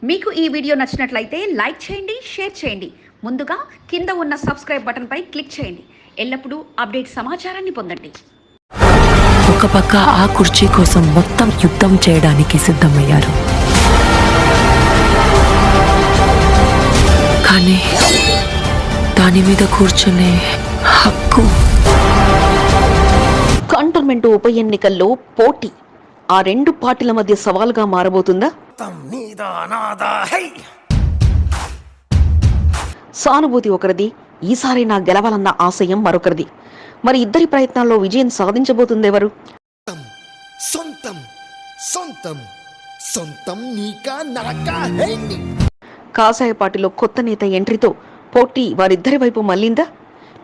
మీకు ఈ వీడియో నచ్చినట్లయితే లైక్ చేయండి, షేర్ చేయండి. ముందుగా కింద ఉన్న సబ్స్క్రైబ్ బటన్ పై క్లిక్ చేయండి. ఎల్లప్పుడూ అప్డేట్ సమాచారాన్ని పొందండి. ఒక పక్క ఆ కుర్చీ కోసం మొత్తం యుద్ధం చేయడానికి సిద్ధమయ్యారు. కానీ దాని మీద కూర్చునే హక్కు. కంటోన్మెంట్ ఉప ఎన్నికల్లో పోటీ ఆ రెండు పార్టీల మధ్య సవాల్గా మారబోతుందా? సానుభూతి ఒకరిది, ఈసారైనా గెలవాలన్న ఆశయం మరొకరిది. మరి ఇద్దరి ప్రయత్నాల్లో విజయం సాధించబోతుందెవరు? కాషాయ పార్టీలో కొత్త నేత ఎంట్రీతో పోటీ వారిద్దరి వైపు మళ్లిందా?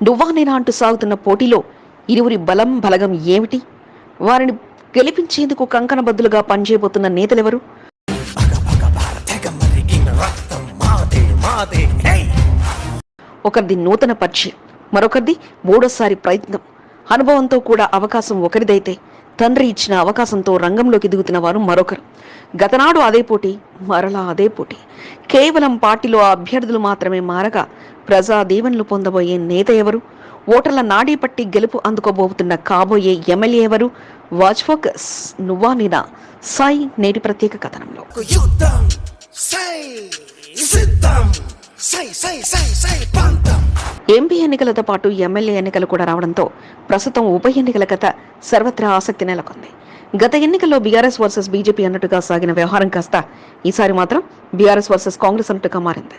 నువ్వా నేనా అంటూ సాగుతున్న పోటీలో ఇరువురి బలం బలగం ఏమిటి? వారిని గెలిపించేందుకు కంకణబద్దులుగా పనిచేయబోతున్న నేతలెవరు? ఒకరిది నూతన పరిచయం, మరొకరిది మూడోసారి ప్రయత్నం. అనుభవంతో కూడా అవకాశం ఒకరిదైతే తండ్రి ఇచ్చిన అవకాశంతో రంగంలోకి దిగుతున్న వారు మరొకరు. గతనాడు అదే పోటీ, మరలా అదే పోటీ. కేవలం పార్టీలో అభ్యర్థులు మాత్రమే మారగా ప్రజా దీవెనలు పొందబోయే నేత ఎవరు? ఓటర్ల నాడీ పట్టి గెలుపు అందుకోబోతున్న కాబోయే ఎమ్మెల్యే ఎవరు? వాచ్ ఫోకస్ నువ్వా నేనా సాయి నేటి ప్రత్యేక కథనంలో. ఎంపీ ఎన్నికలతో పాటు ఎమ్మెల్యే ఎన్నికలు కూడా రావడంతో ప్రస్తుతం ఉప ఎన్నికల కథ సర్వత్రా ఆసక్తి నెలకొంది. గత ఎన్నికల్లో బీఆర్ఎస్ వర్సెస్ బీజేపీ అన్నట్టుగా సాగిన వ్యవహారం కాస్త ఈసారి మాత్రం బీఆర్ఎస్ వర్సెస్ కాంగ్రెస్ అన్నట్టుగా మారింది.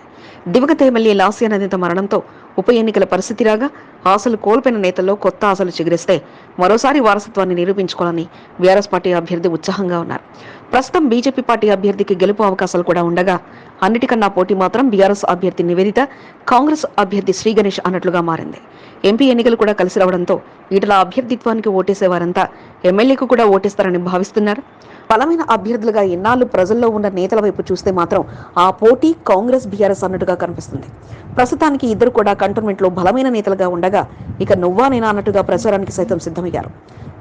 దివంగత ఎమ్మెల్యే లాస్యానందిత మరణంతో ఉప ఎన్నికల పరిస్థితి రాగా ఆశలు కోల్పోయిన నేతల్లో కొత్త ఆశలు చిగురిస్తే మరోసారి వారసత్వాన్ని నిరూపించుకోవాలని బీఆర్ఎస్ పార్టీ అభ్యర్థి ఉత్సాహంగా ఉన్నారు. ప్రస్తుతం బీజేపీ పార్టీ అభ్యర్థికి గెలుపు అవకాశాలు కూడా ఉండగా అన్నిటికన్నా పోటీ మాత్రం బీఆర్ఎస్ అభ్యర్థి నివేదిత, కాంగ్రెస్ అభ్యర్థి శ్రీ గణేష్ అన్నట్లుగా మారింది. ఎంపీ ఎన్నికలు కూడా కలిసి రావడంతో ఈటల అభ్యర్థిత్వానికి ఓటేసేవారంతా ఎమ్మెల్యేకు కూడా ఓటేస్తారని భావిస్తున్నారు. బలమైన అభ్యర్థులుగా ఎన్నాళ్ళు ప్రజల్లో ఉన్న నేతల వైపు చూస్తే మాత్రం ఆ పోటీ కాంగ్రెస్ బీఆర్ఎస్ అన్నట్టుగా కనిపిస్తుంది. ప్రస్తుతానికి ఇద్దరు కూడా కంటోన్మెంట్ లో బలమైన నేతలుగా ఉండగా ఇక నువ్వా నేనా అన్నట్టుగా ప్రచారానికి సైతం సిద్ధమయ్యారు.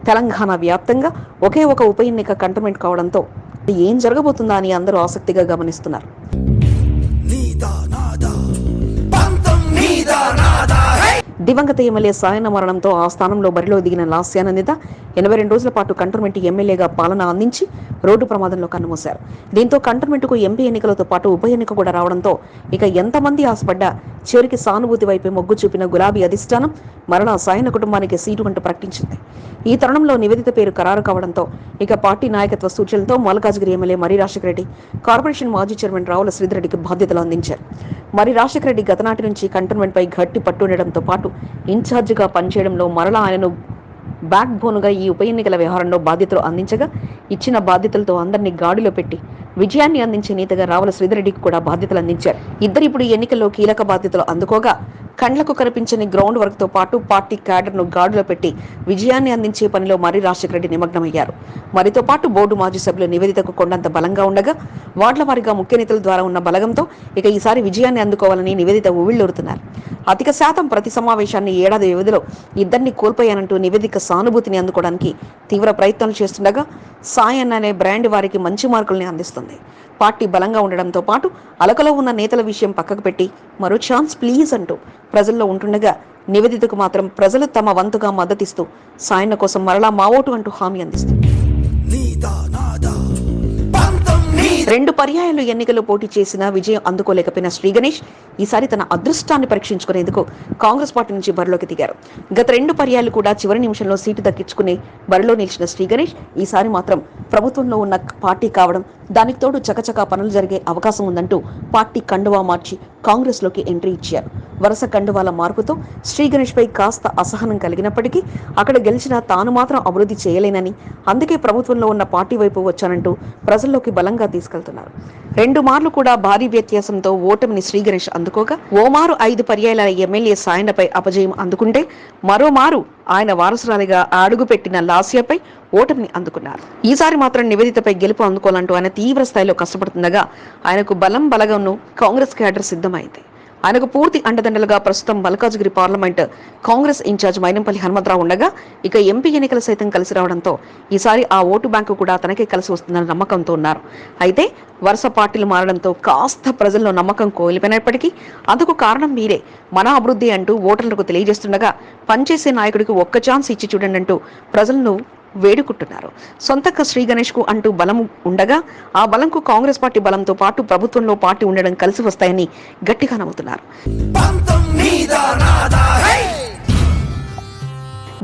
తెలంగాణ వ్యాప్తంగా ఒకే ఒక ఉప ఎన్నిక కంటోన్మెంట్ కావడంతో ఏం జరగబోతుందా అని అందరూ ఆసక్తిగా గమనిస్తున్నారు. దివంగత ఎమ్మెల్యే సాయన మరణంతో ఆ స్థానంలో బరిలో దిగిన లాస్యానందిత 82 రోజుల పాటు కంటోన్మెంట్ ఎమ్మెల్యేగా పాలన అందించి రోడ్డు ప్రమాదంలో కన్నుమూశారు. దీంతో కంటోన్మెంట్కు ఎంపీ ఎన్నికలతో పాటు ఉప ఎన్నిక కూడా రావడంతో ఇక ఎంతమంది ఆశపడ్డా చివరికి సానుభూతి వైపే మొగ్గు చూపిన గులాబీ అధిష్టానం మరణ సాయన కుటుంబానికి సీటు అంటూ ప్రకటించింది. ఈ తరుణంలో నివేదిత పేరు ఖరారు కావడంతో ఇక పార్టీ నాయకత్వ సూచనలతో మల్కాజ్గిరి ఎమ్మెల్యే మరి రాజశేఖర రెడ్డి, కార్పొరేషన్ మాజీ చైర్మన్ రావుల శ్రీధర్రెడ్డికి బాధ్యతలు అందించారు. మరి రాజశేఖర రెడ్డి గతనాటి నుంచి కంటోన్మెంట్ పై గట్టి పట్టుండడంతో పాటు ఇన్ఛార్జిగా పనిచేయడంలో మరలా ఆయనను బ్యాక్ బోన్గా ఈ ఉప ఎన్నికల వ్యవహారంలో బాధ్యతలు అందించగా ఇచ్చిన బాధ్యతలతో అందరినీ గాడిలో పెట్టి విజయాన్ని అందించే నేతగా రావుల శ్రీధర్రెడ్డికి కూడా బాధ్యతలు అందించారు. ఇద్దరు ఇప్పుడు ఎన్నికల్లో కీలక బాధ్యతలు అందుకోగా కండ్లకు కనిపించని గ్రౌండ్ వర్క్ తో పాటు పార్టీ క్యాడర్ ను గాడిలో పెట్టి విజయాన్ని అందించే పనిలో మరి రాజశేఖర రెడ్డి నిమగ్నమయ్యారు. మరితో పాటు బోర్డు మాజీ సభ్యులు నివేదితకు కొండంత బలంగా ఉండగా వార్డుల వారీగా ముఖ్య నేతల ద్వారా ఉన్న బలంతో ఇక ఈసారి విజయాన్ని అందుకోవాలని నివేదిత ఉవ్విళ్లూరుతున్నారు. అధిక శాతం ప్రతి సమావేశాన్ని ఏడాది వ్యవధిలో ఇద్దరిని కోల్పోయానంటూ నివేదిక సానుభూతిని అందుకోవడానికి తీవ్ర ప్రయత్నాలు చేస్తుండగా సాయన్ అనే బ్రాండ్ వారికి మంచి మార్కుల్ని అందిస్తుంది. పార్టీ బలంగా ఉండడంతో పాటు అలకలో ఉన్న నేతల విషయం పక్కకు పెట్టి మరో ఛాన్స్ ప్లీజ్ అంటూ ప్రజల్లో ఉంటుండగా నివేదితకు మాత్రం ప్రజలు తమ వంతుగా మద్దతిస్తూ సాయన్న కోసం మరలా మా ఓటు అంటూ హామీ అందిస్తుంది. 2 పర్యాయాలు ఎన్నికల్లో పోటీ చేసిన విజయం అందుకోలేకపోయిన శ్రీ గణేష్ ఈసారి తన అదృష్టాన్ని పరీక్షించుకునేందుకు కాంగ్రెస్ పార్టీ నుంచి బరిలోకి దిగారు. గత 2 పర్యాయాలు కూడా చివరి నిమిషంలో సీటు దక్కించుకుని బరిలో నిలిచిన శ్రీ గణేష్ ఈసారి మాత్రం ప్రభుత్వంలో ఉన్న పార్టీ కావడం, దానికి తోడు చకచకా పనులు జరిగే అవకాశం ఉందంటూ పార్టీ కండువా మార్చి కాంగ్రెస్ లోకి ఎంట్రీ ఇచ్చారు. వరుస కండువాల మార్పుతో శ్రీ గణేష్ పై కాస్త అసహనం కలిగినప్పటికీ అక్కడ గెలిచిన తాను మాత్రం అభివృద్ధి చేయలేనని, అందుకే ప్రభుత్వంలో ఉన్న పార్టీ వైపు వచ్చానంటూ ప్రజల్లోకి బలంగా తీసుకెళ్తున్నారు. 2 మార్లు కూడా భారీ వ్యత్యాసంతో ఓటమిని శ్రీ గణేష్ అందుకోగా ఓమారు 5 పర్యాయాల ఎమ్మెల్యే సాయనపై అపజయం అందుకుంటే మరోమారు ఆయన వారసురాలిగా అడుగుపెట్టిన లాస్యాపై ఓటమిని అందుకున్నారు. ఈసారి మాత్రం నివేదితపై గెలుపు అందుకోవాలంటూ ఆయన తీవ్ర స్థాయిలో కష్టపడుతుండగా ఆయనకు బలం బలగంను కాంగ్రెస్ క్యాడర్ సిద్ధమైంది. ఆయనకు పూర్తి అండదండలుగా ప్రస్తుతం మల్కాజ్గిరి పార్లమెంట్ కాంగ్రెస్ ఇన్ఛార్జ్ మైనంపల్లి హనుమంతరావు ఉండగా ఇక ఎంపీ ఎన్నికలు సైతం కలిసి రావడంతో ఈసారి ఆ ఓటు బ్యాంకు కూడా తనకే కలిసి వస్తుందన్న నమ్మకంతో ఉన్నారు. అయితే వరుస పార్టీలు మారడంతో కాస్త ప్రజల్లో నమ్మకం కోల్పోయినప్పటికీ అందుకు కారణం మీరే, మన అభివృద్ధి అంటూ ఓటర్లకు తెలియజేస్తుండగా పనిచేసే నాయకుడికి ఒక్క ఛాన్స్ ఇచ్చి చూడండి అంటూ ప్రజలను వేడుకుంటున్నారు. సొంతక్క శ్రీ గణేష్ కు అంటూ బలం ఉండగా ఆ బలంకు కాంగ్రెస్ పార్టీ బలంతో పాటు ప్రభుత్వంలో పార్టీ ఉండడం కలిసి వస్తాయని గట్టిగా నమ్ముతున్నారు.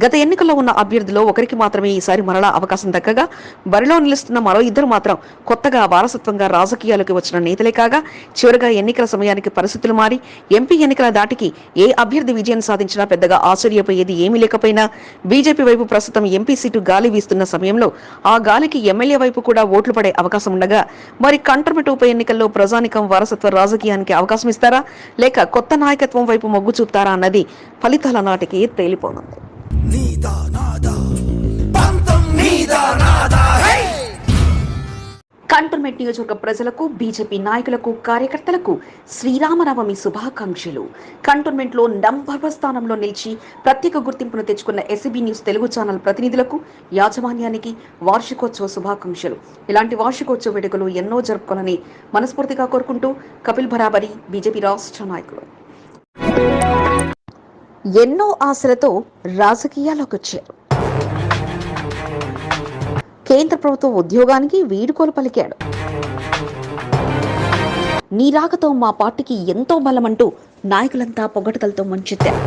గత ఎన్నికల్లో ఉన్న అభ్యర్థిలో ఒకరికి మాత్రమే ఈసారి మరలా అవకాశం దక్కగా బరిలో నిలుస్తున్న మరో ఇద్దరు మాత్రం కొత్తగా వారసత్వంగా రాజకీయాలకు వచ్చిన నేతలే కాగా చివరిగా ఎన్నికల సమయానికి పరిస్థితులు మారి ఎంపీ ఎన్నికల దాటికి ఏ అభ్యర్థి విజయం సాధించినా పెద్దగా ఆశ్చర్యపోయేది ఏమీ లేకపోయినా బీజేపీ వైపు ప్రస్తుతం ఎంపీ సీటు గాలి వీస్తున్న సమయంలో ఆ గాలికి ఎమ్మెల్యే వైపు కూడా ఓట్లు పడే అవకాశం ఉండగా మరి కంటర్మెంట్ ఉప ఎన్నికల్లో ప్రజానికం వారసత్వ రాజకీయానికి అవకాశం ఇస్తారా లేక కొత్త నాయకత్వం వైపు మొగ్గు చూపుతారా అన్నది ఫలితాల నాటికి తేలిపోనుంది. కంటోన్మెంట్ నియోజకవర్గ ప్రజలకు, బీజేపీ నాయకులకు, కార్యకర్తలకు శ్రీరామనవమి శుభాకాంక్షలు. కంటోన్మెంట్ లో నంబర్ 1 స్థానంలో నిలిచి ప్రత్యేక గుర్తింపును తెచ్చుకున్న ఎస్బీ న్యూస్ తెలుగు ఛానల్ ప్రతినిధులకు, యాజమాన్యానికి వార్షికోత్సవ శుభాకాంక్షలు. ఇలాంటి వార్షికోత్సవ వేడుకలు ఎన్నో జరుపుకోవాలని మనస్ఫూర్తిగా కోరుకుంటూ కపిల్ బరాబరి, బీజేపీ రాష్ట్ర నాయకులు. ఎన్నో ఆశలతో రాజకీయాల్లోకి వచ్చారు. కేంద్ర ప్రభుత్వ ఉద్యోగానికి వీడుకోలు పలికాడు. నీ రాకతో మా పార్టీకి ఎంతో బలమంటూ నాయకులంతా పొగడతలతో ముంచెత్తారు.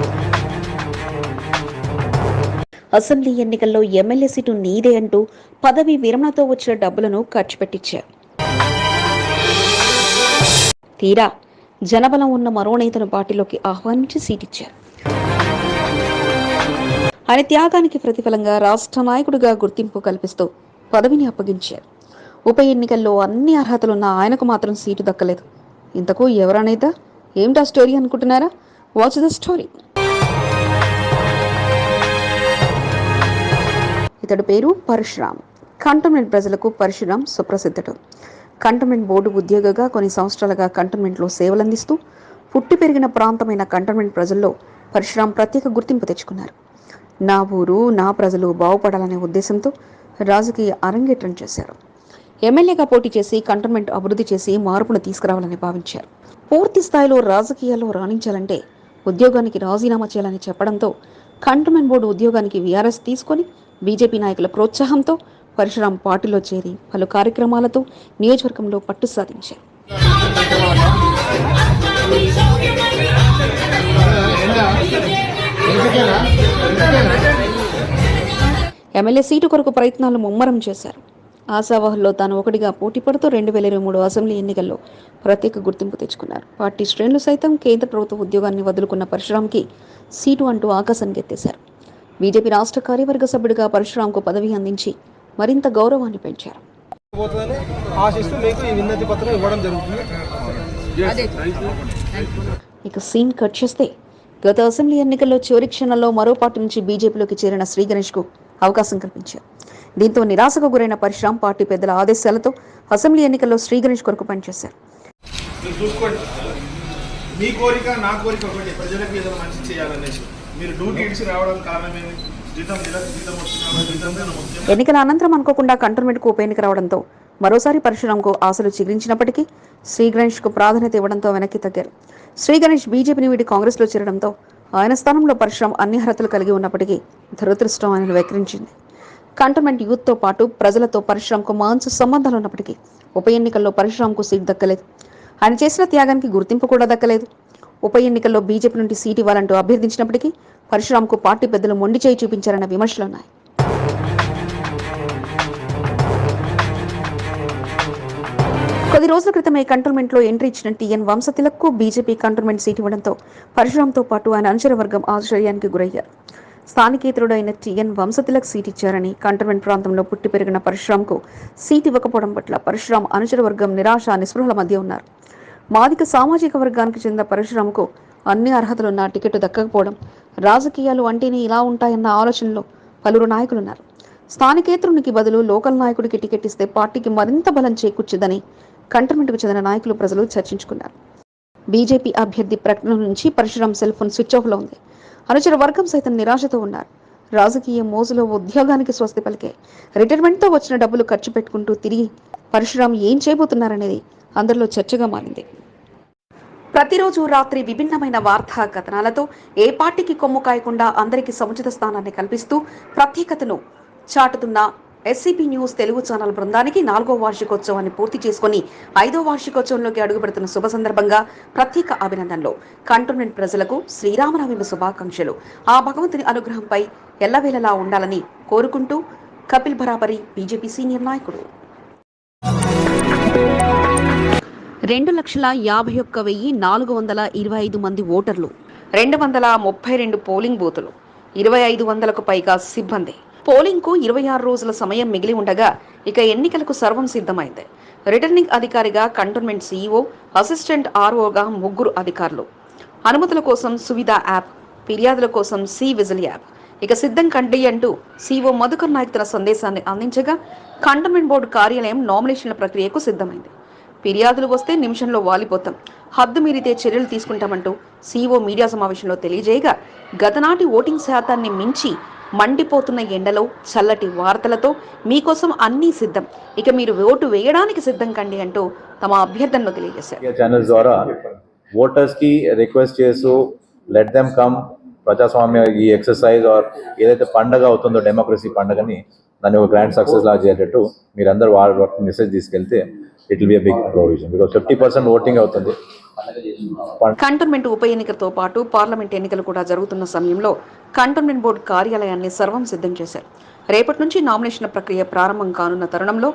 అసెంబ్లీ ఎన్నికల్లో ఎమ్మెల్యే సీటు నీదే అంటూ పదవి విరమణతో వచ్చిన డబ్బులను ఖర్చు పెట్టించారు. తీరా జనబలం ఉన్న మరో నేతను పార్టీలోకి ఆహ్వానించి సీటిచ్చారు. ఆయన త్యాగానికి ప్రతిఫలంగా రాష్ట్ర నాయకుడిగా గుర్తింపు కల్పిస్తూ పదవిని అప్పగించారు. ఉప ఎన్నికల్లో అన్ని అర్హతలున్న ఆయనకు మాత్రం సీటు దక్కలేదు. ఇంతకు ఎవరనేదా? ఏమిటా స్టోరీ అనుకుంటున్నారా? Watch the story. ఇతడి పేరు పరశురామ్. కంటోన్మెంట్ ప్రజలకు పరశురామ్ సుప్రసిద్ధుడు. కంటోన్మెంట్ బోర్డు ఉద్యోగిగా కొన్ని సంవత్సరాలుగా కంటోన్మెంట్లో సేవలందిస్తూ పుట్టి పెరిగిన ప్రాంతమైన కంటోన్మెంట్ ప్రజల్లో పరశురామ్ ప్రత్యేక గుర్తింపు తెచ్చుకున్నారు. నా ఊరు, నా ప్రజలు బాగుపడాలనే ఉద్దేశంతో రాజకీయ అరంగేట్రం చేశారు. ఎమ్మెల్యేగా పోటీ చేసి కంటోన్మెంట్ అభివృద్ధి చేసి మార్పును తీసుకురావాలని భావించారు. పూర్తి స్థాయిలో రాజకీయాల్లో రాణించాలంటే ఉద్యోగానికి రాజీనామా చేయాలని చెప్పడంతో కంటోన్మెంట్ బోర్డు ఉద్యోగానికి వీఆర్ఎస్ తీసుకొని బీజేపీ నాయకుల ప్రోత్సాహంతో పరశురామ్ పార్టీలో చేరి పలు కార్యక్రమాలతో నియోజకవర్గంలో పట్టు సాధించారు. ఎమ్మెల్యే సీటు కొరకు ప్రయత్నాలు ముమ్మరం చేశారు. ఆశావాహుల్లో తాను ఒకటిగా పోటీ పడుతూ 2023 అసెంబ్లీ ఎన్నికల్లో ప్రత్యేక గుర్తింపు తెచ్చుకున్నారు. పార్టీ శ్రేణులు సైతం కేంద్ర ప్రభుత్వ ఉద్యోగాన్ని వదులుకున్న పరశురామ్కి సీటు అంటూ ఆకాశానికి ఎత్తేశారు. బీజేపీ రాష్ట్ర కార్యవర్గ సభ్యుడిగా పరశురామ్కు పదవి అందించి మరింత గౌరవాన్ని పెంచారు. ఇక సీన్ కట్ చేస్తే గత అసెంబ్లీ ఎన్నికల్లో చివరి క్షణంలో మరో పార్టీ నుంచి బీజేపీలోకి చేరిన శ్రీ గణేష్ కు అవకాశం కల్పించారు. దీంతో నిరాశకు గురైన పరశురామ్ పార్టీ పెద్దల ఆదేశాలతో అసెంబ్లీ ఎన్నికల్లో శ్రీ గణేష్ కొరకు పనిచేశారు. ఎన్నికల అనంతరం అనుకోకుండా కంటోన్మెంట్ కు ఉప ఎన్నిక రావడంతో మరోసారి పరశురామ్కు ఆశలు చిగురించినప్పటికీ శ్రీ గణేష్ కు ప్రాధాన్యత ఇవ్వడంతో వెనక్కి తగ్గారు. శ్రీ గణేష్ బీజేపీని వీడి కాంగ్రెస్ లో చేరడంతో ఆయన స్థానంలో పరశురామ్ అన్ని అర్హతలు కలిగి ఉన్నప్పటికీ దురదృష్టం ఆయనను వెక్కిరించింది. కంటోన్మెంట్ యూత్ తో పాటు ప్రజలతో పరశురామ్కు మంచి సంబంధాలు ఉన్నప్పటికీ ఉప ఎన్నికల్లో పరశురామ్కు సీటు దక్కలేదు. ఆయన చేసిన త్యాగానికి గుర్తింపు కూడా దక్కలేదు. ఉప ఎన్నికల్లో బీజేపీ నుండి సీటు ఇవ్వాలంటూ అభ్యర్థించినప్పటికీ పరశురామ్కు పార్టీ పెద్దలు మొండి చేయి చూపించారన్న విమర్శలున్నాయి. కొద్ది రోజుల క్రితమే కంటోన్మెంట్ లో ఎంట్రీ ఇచ్చిన టీఎన్ వంశతిలక్కు బీజేపీ కంటోన్మెంట్ సీటు ఇవ్వడంతో పరశురామ్తో పాటు ఆయన అనుచర వర్గం ఆశ్చర్యానికి గురయ్యారు. స్థానికేతరుడైన టీఎన్ వంశతిలక్ సీట్ ఇచ్చారని, కంటోన్మెంట్ ప్రాంతంలో పుట్టి పెరిగిన పరశురామ్కు సీట్ ఇవ్వకపోవడం పట్ల పరశురామ్ అనుచర వర్గం నిరాశ నిస్పృహల మధ్య ఉన్నారు. మాదిక సామాజిక వర్గానికి చెందిన పరశురామ్కు అన్ని అర్హతలున్న టికెట్ దక్కకపోవడం, రాజకీయాలు అంటేనే ఇలా ఉంటాయన్న ఆలోచనలో పలువురు నాయకులున్నారు. స్థానికేతరునికి బదులు లోకల్ నాయకుడికి టికెట్ ఇస్తే పార్టీకి మరింత బలం చేకూర్చుదని కంటోన్మెంట్కు చెందిన నాయకులు, ప్రజలు చర్చించుకున్నారు. బీజేపీ అభ్యర్థి ప్రకటన నుంచి పరశురాం సెల్ ఫోన్ స్విచ్ ఆఫ్లో ఉంది. అనుచర వర్గం సైతం నిరాశతో ఉన్నారు. రాజకీయ మోజులో ఉద్యోగానికి స్వస్తి పలికే రిటైర్మెంట్తో వచ్చిన డబ్బులు ఖర్చు పెట్టుకుంటూ తిరిగి పరశురాం ఏం చేయబోతున్నారనేది అందరిలో చర్చగా మారింది. ప్రతిరోజు రాత్రి విభిన్నమైన వార్తా కథనాలతో ఏ పార్టీకి కొమ్ము కాయకుండా అందరికీ సముచిత స్థానాన్ని కల్పిస్తూ ప్రత్యేకతను చాటుతున్న ఎస్సీపీ న్యూస్ తెలుగు ఛానల్ బృందానికి 4వ వార్షికోత్సవాన్ని పూర్తి చేసుకుని 5వ వార్షికోత్సవంలోకి అడుగుపెడుతున్న శుభ సందర్భంగా ప్రత్యేక అభినందనలు. కంటోన్మెంట్ ప్రజలకు శ్రీరామనవమి శుభాకాంక్షలు. ఆ భగవంతుని అనుగ్రహంపై ఎల్లవేళలా ఉండాలని కోరుకుంటూ కపిల్ బరాబరి బీజేపీ సీనియర్ నాయకుడు. 2,51,425 మంది ఓటర్లు, 232 పోలింగ్ బూతులు, 2,500కు పైగా సిబ్బంది. పోలింగ్కు 26 రోజుల సమయం మిగిలి ఉండగా ఇక ఎన్నికలకు సర్వం సిద్ధమైంది. రిటర్నింగ్ అధికారిగా కంటోన్మెంట్ సీఈఓ, అసిస్టెంట్ ఆర్ఓగా 3 అధికారులు. అనుమతుల కోసం సువిధ యాప్, ఫిర్యాదుల కోసం సి విజిల్ యాప్. ఇక సిద్ధం కండి అంటూ సీఈఓ మధుకర్ నాయక్ తన సందేశాన్ని అందించగా కంటోన్మెంట్ బోర్డు కార్యాలయం నామినేషన్ల ప్రక్రియకు సిద్ధమైంది. ఫిర్యాదులు వస్తే నిమిషంలో వాలిపోతాం, హద్దు మీరితే చర్యలు తీసుకుంటామంటూ సీఈఓ మీడియా సమావేశంలో తెలియజేయగా గతనాటి ఓటింగ్ శాతాన్ని మించి మండిపోతున్న ఎండలో చల్లటి వార్తలతో మీకోసం అన్నీ సిద్ధం, ఇక మీరు ఓటు వేయడానికి సిద్ధం కండి అంటూ తమ అభ్యర్థనను తెలియజేశారు. ఛానల్స్ ద్వారా ఓటర్స్ కి రిక్వెస్ట్ చేస్తూ లెట్ దెమ్ కమ్, ప్రజాస్వామ్య ఈ ఎక్సర్సైజ్ ఆర్ ఏదైతే పండగ అవుతుందో డెమోక్రసీ పండగని దాన్ని ఒక గ్రాండ్ సక్సెస్ లా చేసేటట్టు మీరందరూ వాళ్ళ మెసేజ్ తీసుకెళ్తే it will be a big provision. Because 50% voting అవుతుంది. కంటోన్మెంట్ ఉప ఎన్నికలతో పాటు పార్లమెంట్ ఎన్నికలు కూడా జరుగుతున్న సమయంలో కంటోన్మెంట్ బోర్డు కార్యాలయాన్ని సర్వం సిద్ధం చేశారు. రేపటి నుంచి నామినేషన్ల ప్రక్రియ ప్రారంభం కానున్న తరుణంలో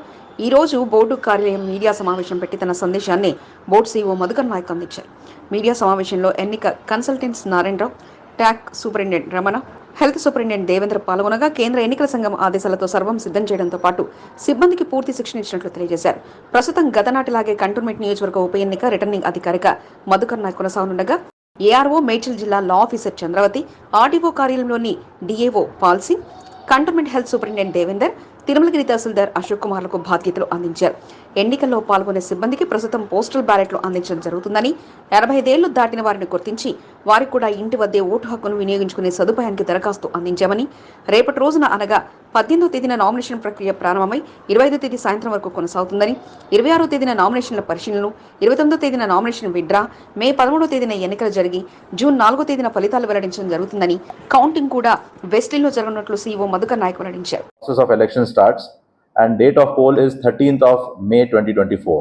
ఈ రోజు బోర్డు కార్యాలయం మీడియా సమావేశం పెట్టి తన సందేశాన్ని బోర్డు సీఈఓ మధుకర్ నాయక్ అందించారు. మీడియా సమావేశంలో ఎన్నిక కన్సల్టెంట్స్ నారాయణరావు, ట్యాక్ superintendent Ramana, health superintendent Devendra పాల్గొనగా కేంద్ర ఎన్నికల సంఘం ఆదేశాలతో సర్వం సిద్ధం చేయడంతో పాటు సిబ్బందికి పూర్తి శిక్షణ ఇచ్చినట్లు తెలియజేశారు. ప్రస్తుతం గతనాటిలాగే కంటోన్మెంట్ నియోజకవర్గ ఉప ఎన్నిక రిటర్నింగ్ అధికారిగా మధుకర్ నాయక్ కొనసాగనుండగా ఏఆర్ఓ మేడ్చల్ జిల్లా లా ఆఫీసర్ చంద్రవతి, ఆర్డీఓ కార్యాలయంలోని DAO Pal Singh, cantonment health superintendent Devender, Tirumalagiri tahsildar Ashok కుమార్లకు బాధ్యతలు అందించారు. ఎన్నికల్లో పాల్గొనే సిబ్బందికి ప్రస్తుతం పోస్టల్ బ్యాలెట్లు అందించడం జరుగుతుందని, 85 ఏళ్లు దాటిన వారిని గుర్తించి వారికి కూడా ఇంటి వద్దే ఓటు హక్కును వినియోగించుకునే సదుపాయానికి దరఖాస్తు అందించామని, రేపటి రోజున అనగా 18వ తేదీన నామినేషన్ ప్రక్రియ ప్రారంభమై 25వ తేదీ సాయంత్రం వరకు కొనసాగుతుందని, 26వ తేదీన నామినేషన్ల పరిశీలనలు, 29వ తేదీన నామినేషన్ విత్డ్రా, మే 13వ తేదీన ఎన్నికలు జరిగి జూన్ 4వ తేదీన ఫలితాలు వెల్లడించడం జరుగుతుందని, కౌంటింగ్ కూడా వెస్టిల్లో జరగనున్నట్లు సీఈఓ మధుకర్ నాయక్ వెల్లడించారు. Process of election starts and date of poll is 13th of May 2024.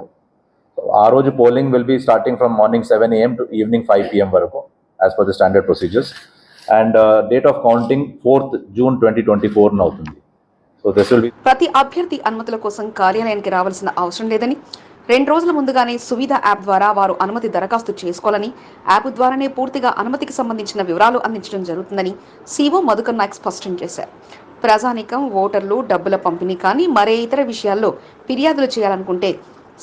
So our roju polling will be starting from morning 7 AM to evening 5 PM varaku as per the standard procedures, and date of counting 4th June 2024 అవుతుంది. So this will be ప్రతి అభ్యర్థి అనుమతుల కోసం కార్యాలయానికి రావాల్సిన అవసరం లేదని, 2 రోజుల ముందుగానే సువిధ యాప్ ద్వారా వారు అనుమతి దరఖాస్తు చేసుకోవాలని, యాప్ ద్వారానే పూర్తిగా అనుమతికి సంబంధించిన వివరాలు అందించడం జరుగుతుందని సీఈఓ మధుకర్ నాయక్ స్పష్టం చేశారు. ప్రజానికం, ఓటర్లు డబ్బుల పంపిణీ కానీ మరే ఇతర విషయాల్లో ఫిర్యాదులు చేయాలనుకుంటే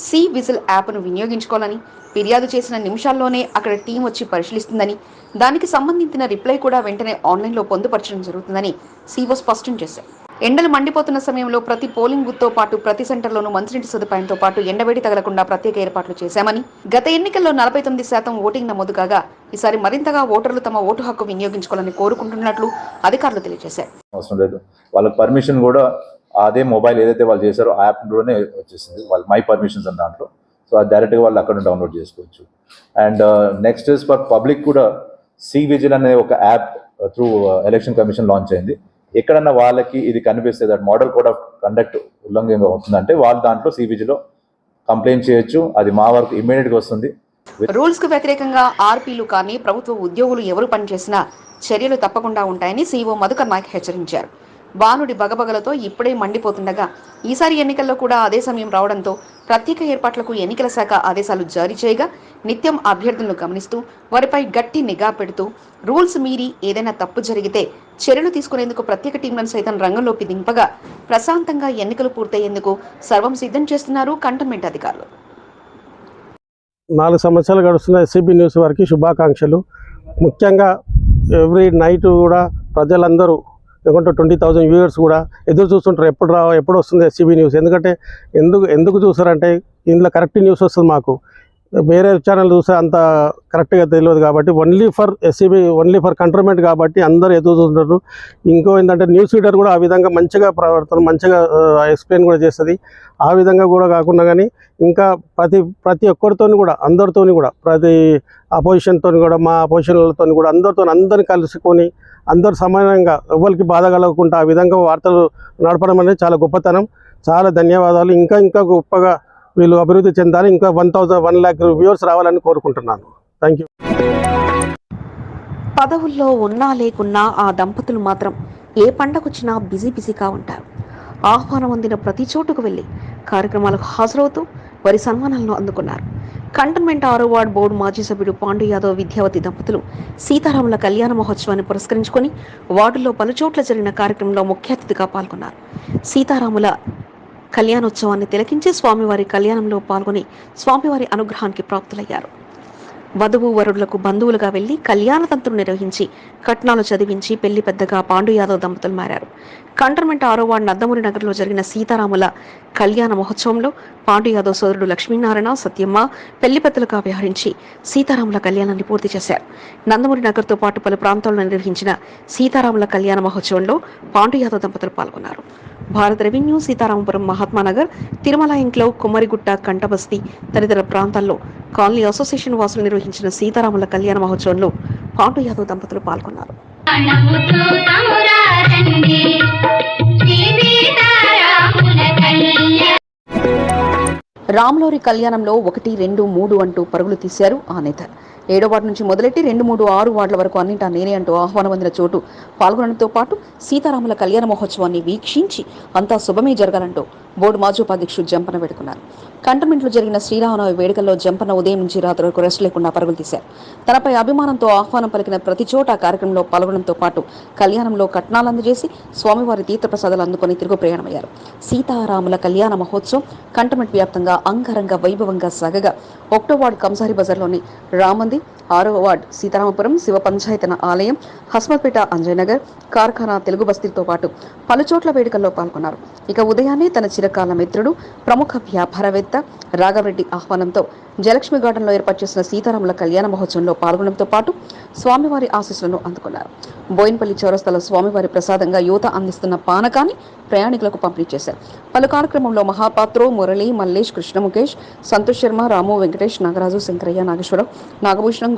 సి విజిల్ యాప్ను వినియోగించుకోవాలని, ఫిర్యాదు చేసిన నిమిషాల్లోనే అక్కడ టీం వచ్చి పరిశీలిస్తుందని, దానికి సంబంధించిన రిప్లై కూడా వెంటనే ఆన్లైన్లో పొందుపరచడం జరుగుతుందని సీఈఓ స్పష్టం చేశారు. ఎండలు మండిపోతున్న సమయంలో ప్రతి పోలింగ్ బూత్తో పాటు ప్రతి సెంటర్లోనూ మంచినీటి సదుపాయంతో పాటు ఎండవేడి తగలకుండా ప్రత్యేక ఏర్పాట్లు చేశామని, గత ఎన్నికల్లో 49% ఓటింగ్ నమోదు కాగా ఈసారి మరింతగా ఓటర్లు తమ ఓటు హక్కు వినియోగించుకోవాలని కోరుకుంటున్నట్లు అధికారులు తెలియజేశారు. అవసరం లేదు, వాళ్ళకి పర్మిషన్ కూడా అదే మొబైల్ ఏదైతే వాళ్ళు చేశారో ఆ యాప్లోనే వచ్చేసింది. వాళ్ళు మై పర్మిషన్స్ అని దాంట్లో, సో అది డైరెక్ట్గా వాళ్ళు అక్కడ డౌన్లోడ్ చేసుకోవచ్చు. And next is for public కూడా సి విజిల్ అనే ఒక app through election commission launch అయింది. ఎక్కడన్నా వాళ్ళకి ఇది కనిపిస్తే that model code of conduct ఉల్లంఘన అవుతుందంటే వాళ్ళు దాంట్లో సి విజిల్లో కంప్లైంట్ చేయొచ్చు. అది మా వరకు ఇమ్మీడియట్గా వస్తుంది. రూల్స్ కు వ్యతిరేకంగా ఆర్పీలు కానీ ప్రభుత్వ ఉద్యోగులు ఎవరు పనిచేసినా చర్యలు తప్పకుండా ఉంటాయని సీఈఓ మధుకర్ నాయక్ హెచ్చరించారు. బానుడి బగబగలతో ఇప్పుడే మండిపోతుండగా ఈసారి ఎన్నికల్లో కూడా అదే సమయం రావడంతో ప్రత్యేక ఏర్పాట్లకు ఎన్నికల శాఖ ఆదేశాలు జారీ చేయగా నిత్యం అభ్యర్థులను గమనిస్తూ వారిపై గట్టి నిఘా పెడుతూ రూల్స్ మీరి ఏదైనా తప్పు జరిగితే చర్యలు తీసుకునేందుకు ప్రత్యేక టీంలను సైతం రంగంలోకి దింపగా ప్రశాంతంగా ఎన్నికలు పూర్తయ్యేందుకు సర్వం సిద్ధం చేస్తున్నారు కంటోన్మెంట్ అధికారులు. 4 సంవత్సరాలు గడుస్తున్న ఎస్సీబీ న్యూస్ వారికి శుభాకాంక్షలు. ముఖ్యంగా ఎవ్రీ నైట్ కూడా ప్రజలందరూ లేకుంటే 20,000 వ్యూవర్స్ కూడా ఎదురు చూస్తుంటారు ఎప్పుడు వస్తుంది ఎస్సీబీ న్యూస్. ఎందుకంటే ఎందుకు చూస్తారంటే ఇందులో కరెక్ట్ న్యూస్ వస్తుంది. మాకు వేరే ఛానల్ చూస్తే అంత కరెక్ట్గా తెలియదు కాబట్టి only for SCB, only for cantonment కాబట్టి అందరు ఎదురు చూస్తుంటారు. ఇంకో ఏంటంటే న్యూస్ రీడర్ కూడా ఆ విధంగా మంచిగా ప్రవర్తన, మంచిగా ఎక్స్ప్లెయిన్ కూడా చేస్తుంది. ఆ విధంగా కూడా కాకుండా కానీ ఇంకా ప్రతి ఒక్కరితో కూడా, అందరితో కూడా, ప్రతి అపోజిషన్తో కూడా, మా అపోజిషన్లతో కూడా అందరిని కలుసుకొని అందరు సమానంగా ఎవరికి బాధ కలగకుండా ఆ విధంగా వార్తలు నడపడం అనేది చాలా గొప్పతనం. చాలా ధన్యవాదాలు. ఇంకా గొప్పగా వీళ్ళు అభివృద్ధి చెందాలి. ఇంకా 1 lakh వ్యూవర్స్ రావాలని కోరుకుంటున్నాను. Thank you. పదవుల్లో ఉన్నా లేకున్నా ఆ దంపతులు మాత్రం ఏ పండగొచ్చినా బిజీగా ఉంటారు. ఆహ్వానం అందిన ప్రతి చోటుకు వెళ్లి కార్యక్రమాలకు హాజరవుతూ వారి సన్మానాలను అందుకున్నారు. కంటోన్మెంట్ 6వ వార్డు బోర్డు మాజీ సభ్యుడు పాండు యాదవ్, విద్యావతి దంపతులు సీతారాముల కళ్యాణ మహోత్సవాన్ని పురస్కరించుకొని వార్డులో పలుచోట్ల జరిగిన కార్యక్రమంలో ముఖ్య అతిథిగా పాల్గొన్నారు. సీతారాముల కళ్యాణోత్సవాన్ని తిలకించి స్వామివారి కళ్యాణంలో పాల్గొని స్వామివారి అనుగ్రహానికి ప్రాప్తులయ్యారు. వధువు వరుడులకు బంధువులుగా వెళ్లి కళ్యాణ తంతులు నిర్వహించి కట్నాలు చదివించి పెళ్లి పెద్దగా పాండు యాదవ్ దంపతులు మారారు. కంటోన్మెంట్ 6వ వార్డు నందమూరి నగర్లో జరిగిన సీతారాముల కళ్యాణ మహోత్సవంలో పాండు యాదవ్ సోదరుడు లక్ష్మీనారాయణ, సత్యమ్మ పెళ్లి పెద్దలుగా వ్యవహరించి సీతారాముల కళ్యాణాన్ని పూర్తి చేశారు. నందమూరి నగర్తో పాటు పలు ప్రాంతాల్లో నిర్వహించిన సీతారాముల కళ్యాణ మహోత్సవంలో పాండు యాదవ్ దంపతులు పాల్గొన్నారు. భారత రెవెన్యూ, సీతారామపురం, మహాత్మానగర్, తిరుమల ఇంక్లవ్, కుమ్మరిగుట్ట, కంటబస్తీ తదితర ప్రాంతాల్లో కాలనీ అసోసియేషన్ వాసులు నిర్వహించిన సీతారాముల కళ్యాణ మహోత్సవంలో పాండు యాదవ్ దంపతులు పాల్గొన్నారు. రాములోరి కళ్యాణంలో 1, 2, 3 అంటూ పరుగులు తీశారు ఆ నేత. 7వ వార్డు నుంచి మొదలెట్టి 2, 3, 6 వార్డుల వరకు అన్నింటా నేనే అంటూ ఆహ్వానం అందిన చోటు పాల్గొనడంతో పాటు సీతారాముల కళ్యాణ మహోత్సవాన్ని వీక్షించి అంతా శుభమే జరగాలంటూ బోర్డు మాజీ ఉపాధ్యక్షుడు జంపన వేడుకున్నారు. కంటోన్మెంట్లో జరిగిన శ్రీరామనవమి వేడుకల్లో జంపన ఉదయం నుంచి రాత్రి వరకు రెస్ట్ లేకుండా పరుగులు తీశారు. తనపై అభిమానంతో ఆహ్వానం పలికిన ప్రతి చోట కార్యక్రమంలో పాల్గొనడంతో పాటు కళ్యాణంలో కట్నాలు అందజేసి స్వామివారి తీర్థప్రసాదాలు అందుకొని తిరుగు ప్రయాణమయ్యారు. సీతారాముల కళ్యాణ మహోత్సవం కంటోన్మెంట్ వ్యాప్తంగా అంగరంగ వైభవంగా సాగగా 1వ వార్డు కంసారి బజార్లోని రామంది, 6వ వార్డు సీతారామపురం శివ పంచాయతన ఆలయం, హస్మత్పేట, అంజయ్నగర్, కార్ఖానా, తెలుగు బస్తీలతో పాటు పలుచోట్ల వేడుకల్లో పాల్గొన్నారు. ఇక ఉదయాన్నే తన చిరకాల మిత్రుడు, ప్రముఖ వ్యాపారవేత్త రాఘవరెడ్డి ఆహ్వానంతో జయలక్ష్మి గార్డెన్లో ఏర్పాటు చేసిన సీతారాముల కళ్యాణ మహోత్సవంలో పాల్గొనడంతో పాటు స్వామివారి ఆశీస్సులను అందుకున్నారు. బోయిన్పల్లి చౌరస్తాలో స్వామివారి ప్రసాదంగా యువత అందిస్తున్న పానకాన్ని ప్రయాణికులకు పంపిణీ చేశారు. పలు కార్యక్రమంలో మహాపాత్రో, మురళి, మల్లేష్, కృష్ణ, ముఖేష్, సంతోష్ శర్మ, రాము, వెంకటేష్, నాగరాజు, శంకరయ్య, నాగేశ్వరరావు, నాగభూషణం,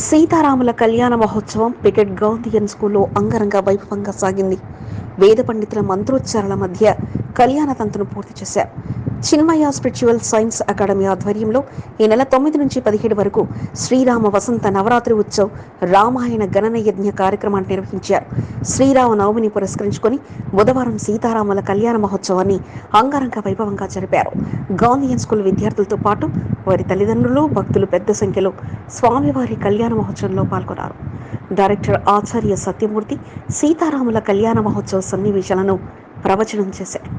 సీతారాముల కళ్యాణ మహోత్సవం పికెట్ గాంధీయన్ స్కూల్లో అంగరంగ వైభవంగా సాగింది. వేద పండితుల మంత్రోచ్చారాల మధ్య కళ్యాణ తంతును పూర్తి చేశారు. చిన్మయ స్పిరిచువల్ సైన్స్ అకాడమీ ఆధ్వర్యంలో ఈ నెల 9 నుంచి 17 వరకు శ్రీరామ వసంత నవరాత్రి ఉత్సవ్ రామాయణ గణన యజ్ఞ కార్యక్రమాన్ని నిర్వహించారు. శ్రీరామ నవమిని పురస్కరించుకొని బుధవారం సీతారాముల కళ్యాణ మహోత్సవాన్ని అంగరంగ వైభవంగా జరిపారు. గాంధీయన్ స్కూల్ విద్యార్థులతో పాటు వారి తల్లిదండ్రులు, భక్తులు పెద్ద సంఖ్యలో స్వామివారి కళ్యాణ మహోత్సవంలో పాల్గొన్నారు. డైరెక్టర్ ఆచార్య సత్యమూర్తి సీతారాముల కళ్యాణ మహోత్సవ సన్నివేశాలను ప్రవచనం చేశారు.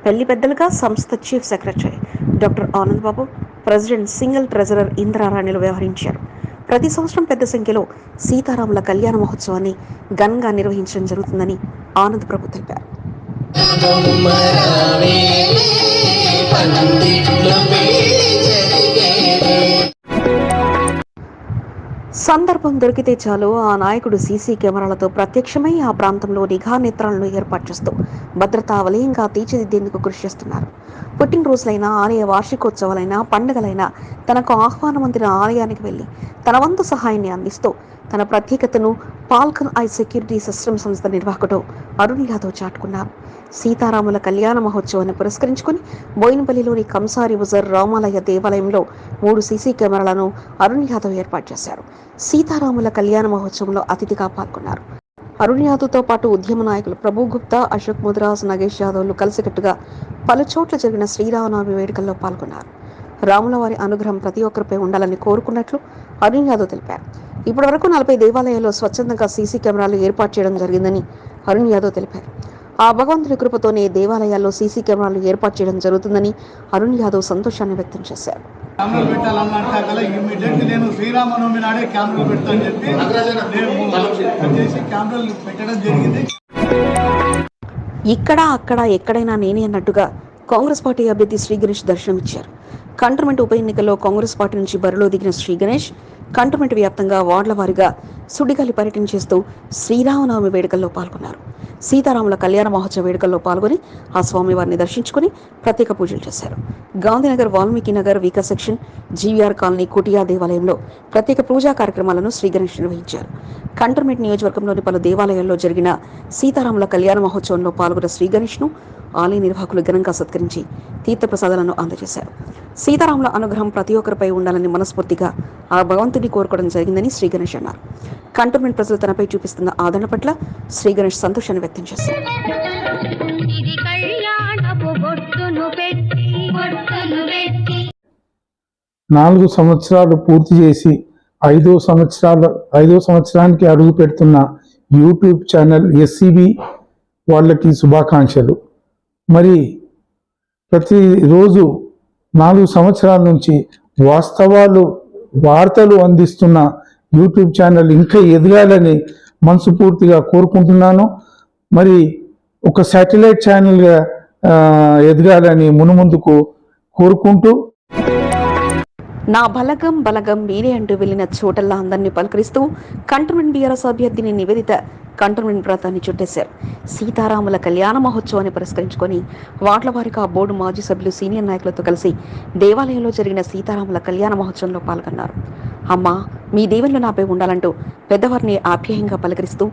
పెళ్లి పెద్దలుగా సంస్థ chief secretary doctor Anand Babu, president, single treasurer ఇంద్రారాణిలు వ్యవహరించారు. ప్రతి సంవత్సరం పెద్ద సంఖ్యలో సీతారాముల కళ్యాణ మహోత్సవాన్ని ఘనంగా నిర్వహించడం జరుగుతుందని ఆనంద్ ప్రభు తెలిపారు. సందర్భం దొరికితే చాలు ఆ నాయకుడు సీసీ కెమెరాలతో ప్రత్యక్షమై ఆ ప్రాంతంలో నిఘా నేత్రాలను ఏర్పాటు చేస్తూ భద్రతా వలయంగా తీర్చిదిద్దేందుకు కృషి చేస్తున్నారు. పుట్టినరోజులైనా, ఆలయ వార్షికోత్సవాలైనా, పండుగలైనా తనకు ఆహ్వానం అందిన ఆలయానికి వెళ్లి తన వంతు సహాయాన్ని అందిస్తూ తన ప్రత్యేకతను పాల్కన్ ఐ సెక్యూరిటీ సిస్టమ్ సంస్థ నిర్వాహకుడు అరుణ్ యాదవ్ చాటుకున్నారు. సీతారాముల కళ్యాణ మహోత్సవాన్ని పురస్కరించుకుని బోయినపల్లిలోని కంసారి బజార్ రామాలయ దేవాలయంలో 3 సీసీ కెమెరాలను అరుణ్ యాదవ్ ఏర్పాటు చేశారు. సీతారాముల కళ్యాణ మహోత్సవంలో అతిథిగా పాల్గొన్నారు. అరుణ్ యాదవ్తో పాటు ఉద్యమ నాయకులు ప్రభు గుప్తా, అశోక్ ముద్రాజ్, నగేష్ యాదవ్లు కలిసికట్టుగా పలు చోట్ల జరిగిన శ్రీరామనవమి వేడుకల్లో పాల్గొన్నారు. రాముల వారి అనుగ్రహం ప్రతి ఒక్కరిపై ఉండాలని కోరుకున్నట్లు అరుణ్ యాదవ్ తెలిపారు. ఇప్పటి వరకు 40 దేవాలయాల్లో స్వచ్ఛందంగా సీసీ కెమెరాలు ఏర్పాటు చేయడం జరిగిందని అరుణ్ యాదవ్ తెలిపారు. ఆ భగవంతుని కృపతోనే దేవాలయాల్లో సీసీ కెమెరాలు ఏర్పాటు చేయడం జరుగుతుందని అరుణ్ యాదవ్ సంతోషాన్ని వ్యక్తం చేశారు. నేను శ్రీరామనవమి నాడే కెమెరాలు పెడతాను చెప్పి కెమెరాలు పెట్టడం జరిగింది. ఇక్కడ అక్కడ ఎక్కడైనా నేనే అన్నట్టుగా కాంగ్రెస్ పార్టీ అభ్యర్థి శ్రీ గణేష్ దర్శనమిచ్చారు. కంటోన్మెంట్ ఉప ఎన్నికల్లో కాంగ్రెస్ పార్టీ నుంచి బరిలో దిగిన శ్రీ గణేష్ కంటోన్మెంట్ వ్యాప్తంగా వార్డుల వారీగా సుడిగాలి పర్యటన చేస్తూ శ్రీరామనవమి వేడుకల్లో పాల్గొన్నారు. సీతారాముల కళ్యాణ మహోత్సవ వేడుకల్లో పాల్గొని ఆ స్వామివారిని దర్శించుకుని ప్రత్యేక పూజలు చేశారు. గాంధీనగర్, వాల్మీకి నగర్, వికా సెక్షన్, జీవీఆర్ కాలనీ, కుటియా దేవాలయంలో ప్రత్యేక పూజా కార్యక్రమాలను శ్రీ గణేష్ నిర్వహించారు. కంటోన్మెంట్ నియోజకవర్గంలోని పలు దేవాలయాల్లో జరిగిన సీతారాముల కళ్యాణ మహోత్సవంలో పాల్గొన్న శ్రీ గణేష్ను ఆలయ నిర్వాహకులు ఘనంగా సత్కరించి తీర్థప్రసాదాలను అందజేశారు. సీతారాముల అనుగ్రహం ప్రతి ఒక్కరిపై ఉండాలని మనస్ఫూర్తిగా ఆ భగవంతుడిని కోరుకోవడం జరిగిందని శ్రీ గణేష్ అన్నారు. కంటోన్మెంట్ ప్రజలు తనపై చూపిస్తున్న ఆదరణ పట్ల శ్రీ గణేష్ సంతోషాన్ని వ్యక్తం చేశారు. 4 సంవత్సరాలు పూర్తి చేసి 5వ సంవత్సరానికి అడుగు పెడుతున్న యూట్యూబ్ ఛానల్ ఎస్సీబీ వాళ్ళకి శుభాకాంక్షలు. మరి ప్రతిరోజు 4 సంవత్సరాల నుంచి వార్తలు అందిస్తున్న యూట్యూబ్ ఛానల్ ఇంకా ఎదగాలని మనస్ఫూర్తిగా కోరుకుంటున్నాను. మరి ఒక శాటిలైట్ ఛానల్గా ఎదగాలని మునుముందుకు కోరుకుంటూ, నా బలగం బలగం మీరే అంటూ వెళ్లిన చోటల్లా అందరినీ పలకరిస్తూ కంటోన్మెంట్ బీఆర్ఎస్ అభ్యర్థిని నివేదిత కంటోన్మెంట్ ప్రాంతాన్ని చుట్టేశారు. సీతారాముల కళ్యాణ మహోత్సవాన్ని పురస్కరించుకొని వార్డుల వారిగా బోర్డు మాజీ సభ్యులు, సీనియర్ నాయకులతో కలిసి దేవాలయంలో జరిగిన సీతారాముల కళ్యాణ మహోత్సవంలో పాల్గొన్నారు. అమ్మా, మీ దీవెనలు నాపై ఉండాలంటూ పెద్దవారిని ఆప్యాయంగా పలకరిస్తూ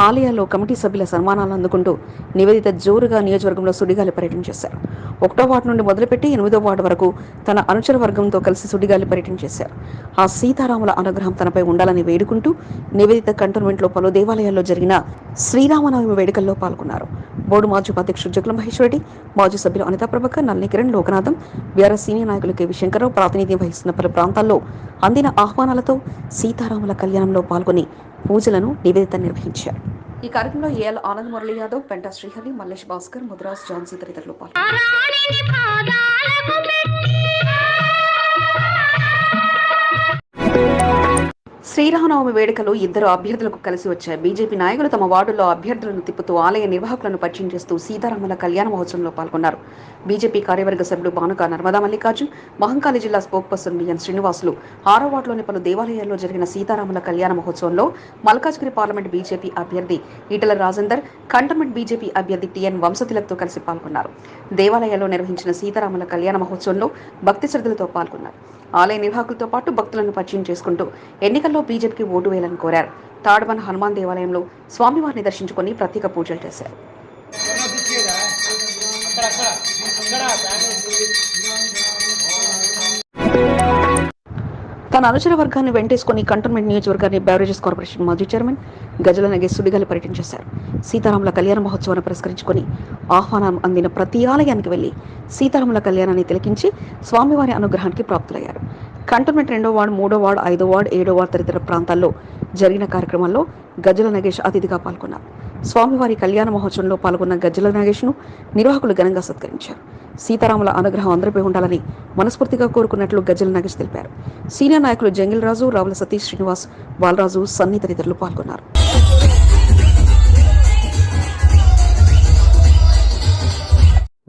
ఆలయాల్లో కమిటీ సభ్యుల సన్మానాలు అందుకుంటూ నివేదిత జోరుగా నియోజకవర్గంలో సుడిగాలి పర్యటన చేశారు. 1వ వార్డు నుండి మొదలుపెట్టి 8వ వార్డు వరకు తన అనుచర వర్గంతో కలిసి సుడిగాలి పర్యటన చేశారు. ఆ సీతారాముల అనుగ్రహం తనపై ఉండాలని వేడుకుంటూ నివేదిత కంటోన్మెంట్లో పలు దేవాలయాల్లో జరిగిన శ్రీరామనవమి వేడుకల్లో పాల్గొన్నారు. బోర్డు మాజీ ఉపాధ్యక్షుడు జగ్ల మహేశ్వరరెడ్డి, మాజీ సభ్యులు అనితా ప్రభాకర్, నల్లి కిరణ్, లోకనాథం, బీఆర్ఎస్ సీనియర్ నాయకులు కేవీ శంకర్రావు ప్రాతినిధ్యం వహిస్తున్న పలు ప్రాంతాల్లో అందిన ఆహ్వానాలతో సీతారాముల కళ్యాణంలో పాల్గొని పూజలను నివేదిత నిర్వహించారు. ఈ కార్యక్రమంలో ఏఎల్ ఆనంద్, మురళీ యాదవ్, పెంటా శ్రీహరి, మల్లేష్ భాస్కర్, ముద్రాజ్, జాన్సీ తదితరులు పాల్గొన్నారు. శ్రీరామనవమి వేడుకలు ఇద్దరు అభ్యర్థులకు కలిసి వచ్చాయి. బీజేపీ నాయకులు తమ వార్డుల్లో అభ్యర్థులను తిప్పుతూ ఆలయ నిర్వాహకులను పరిచయం చేస్తూ సీతారాముల కళ్యాణ మహోత్సవంలో పాల్గొన్నారు. బీజేపీ కార్యవర్గ సభ్యులు బానుక నర్మదా మల్లికార్జున్, మహంకాళి జిల్లా స్పోక్ పర్సన్ బిఎన్ శ్రీనివాసులు 6వ వార్డులోని పలు దేవాలయాల్లో జరిగిన సీతారాముల కళ్యాణ మహోత్సవంలో మల్కాజ్గిరి పార్లమెంట్ బీజేపీ అభ్యర్థి ఈటల రాజేందర్, కంటోన్మెంట్ బీజేపీ అభ్యర్థి టిఎన్ వంశతిలక్తో కలిసి పాల్గొన్నారు. దేవాలయాల్లో నిర్వహించిన సీతారాముల కళ్యాణ మహోత్సవంలో భక్తి శ్రద్ధలతో పాల్గొన్నారు. ఆలయ నిర్వాహకులతో పాటు భక్తులను పరిచయం చేసుకుంటూ ఎన్నికల్లో బీజేపీకి ఓటు వేయాలని కోరారు. తాడ్బన్ హనుమాన్ దేవాలయంలో స్వామివారిని దర్శించుకుని ప్రత్యేక పూజలు చేశారు. తన అనుచర వర్గాన్ని వెంటేసుకుని కంటోన్మెంట్ నియోజకవర్గాన్ని బ్యావరేజెస్ కార్పొరేషన్ మాజీ చైర్మన్ గజల నగేష్ సుడిగాలి పర్యటన చేశారు. సీతారాముల కళ్యాణ మహోత్సవాన్ని పురస్కరించుకొని ఆహ్వానం అందిన ప్రతి ఆలయానికి వెళ్లి సీతారాముల కళ్యాణాన్ని తిలకించి స్వామివారి అనుగ్రహానికి ప్రాప్తులయ్యారు. కంటోన్మెంట్ 2వ వార్డు, 3వ వార్డు, 5వ వార్డు, 7వ వార్డు తదితర ప్రాంతాల్లో జరిగిన కార్యక్రమాల్లో గజల నగేష్ అతిథిగా పాల్గొన్నారు. స్వామివారి కళ్యాణ మహోత్సవంలో పాల్గొన్న గజల నగేష్ను నిర్వాహకులు ఘనంగా సత్కరించారు. సీతారాముల అనుగ్రహం అందరిపై ఉండాలని మనస్ఫూర్తిగా కోరుకున్నట్లు గజల నగేష్ తెలిపారు. సీనియర్ నాయకులు జంగిల్ రాజు, రావుల సతీష్, శ్రీనివాస్, బాలరాజు, సన్ని తదితరులు పాల్గొన్నారు.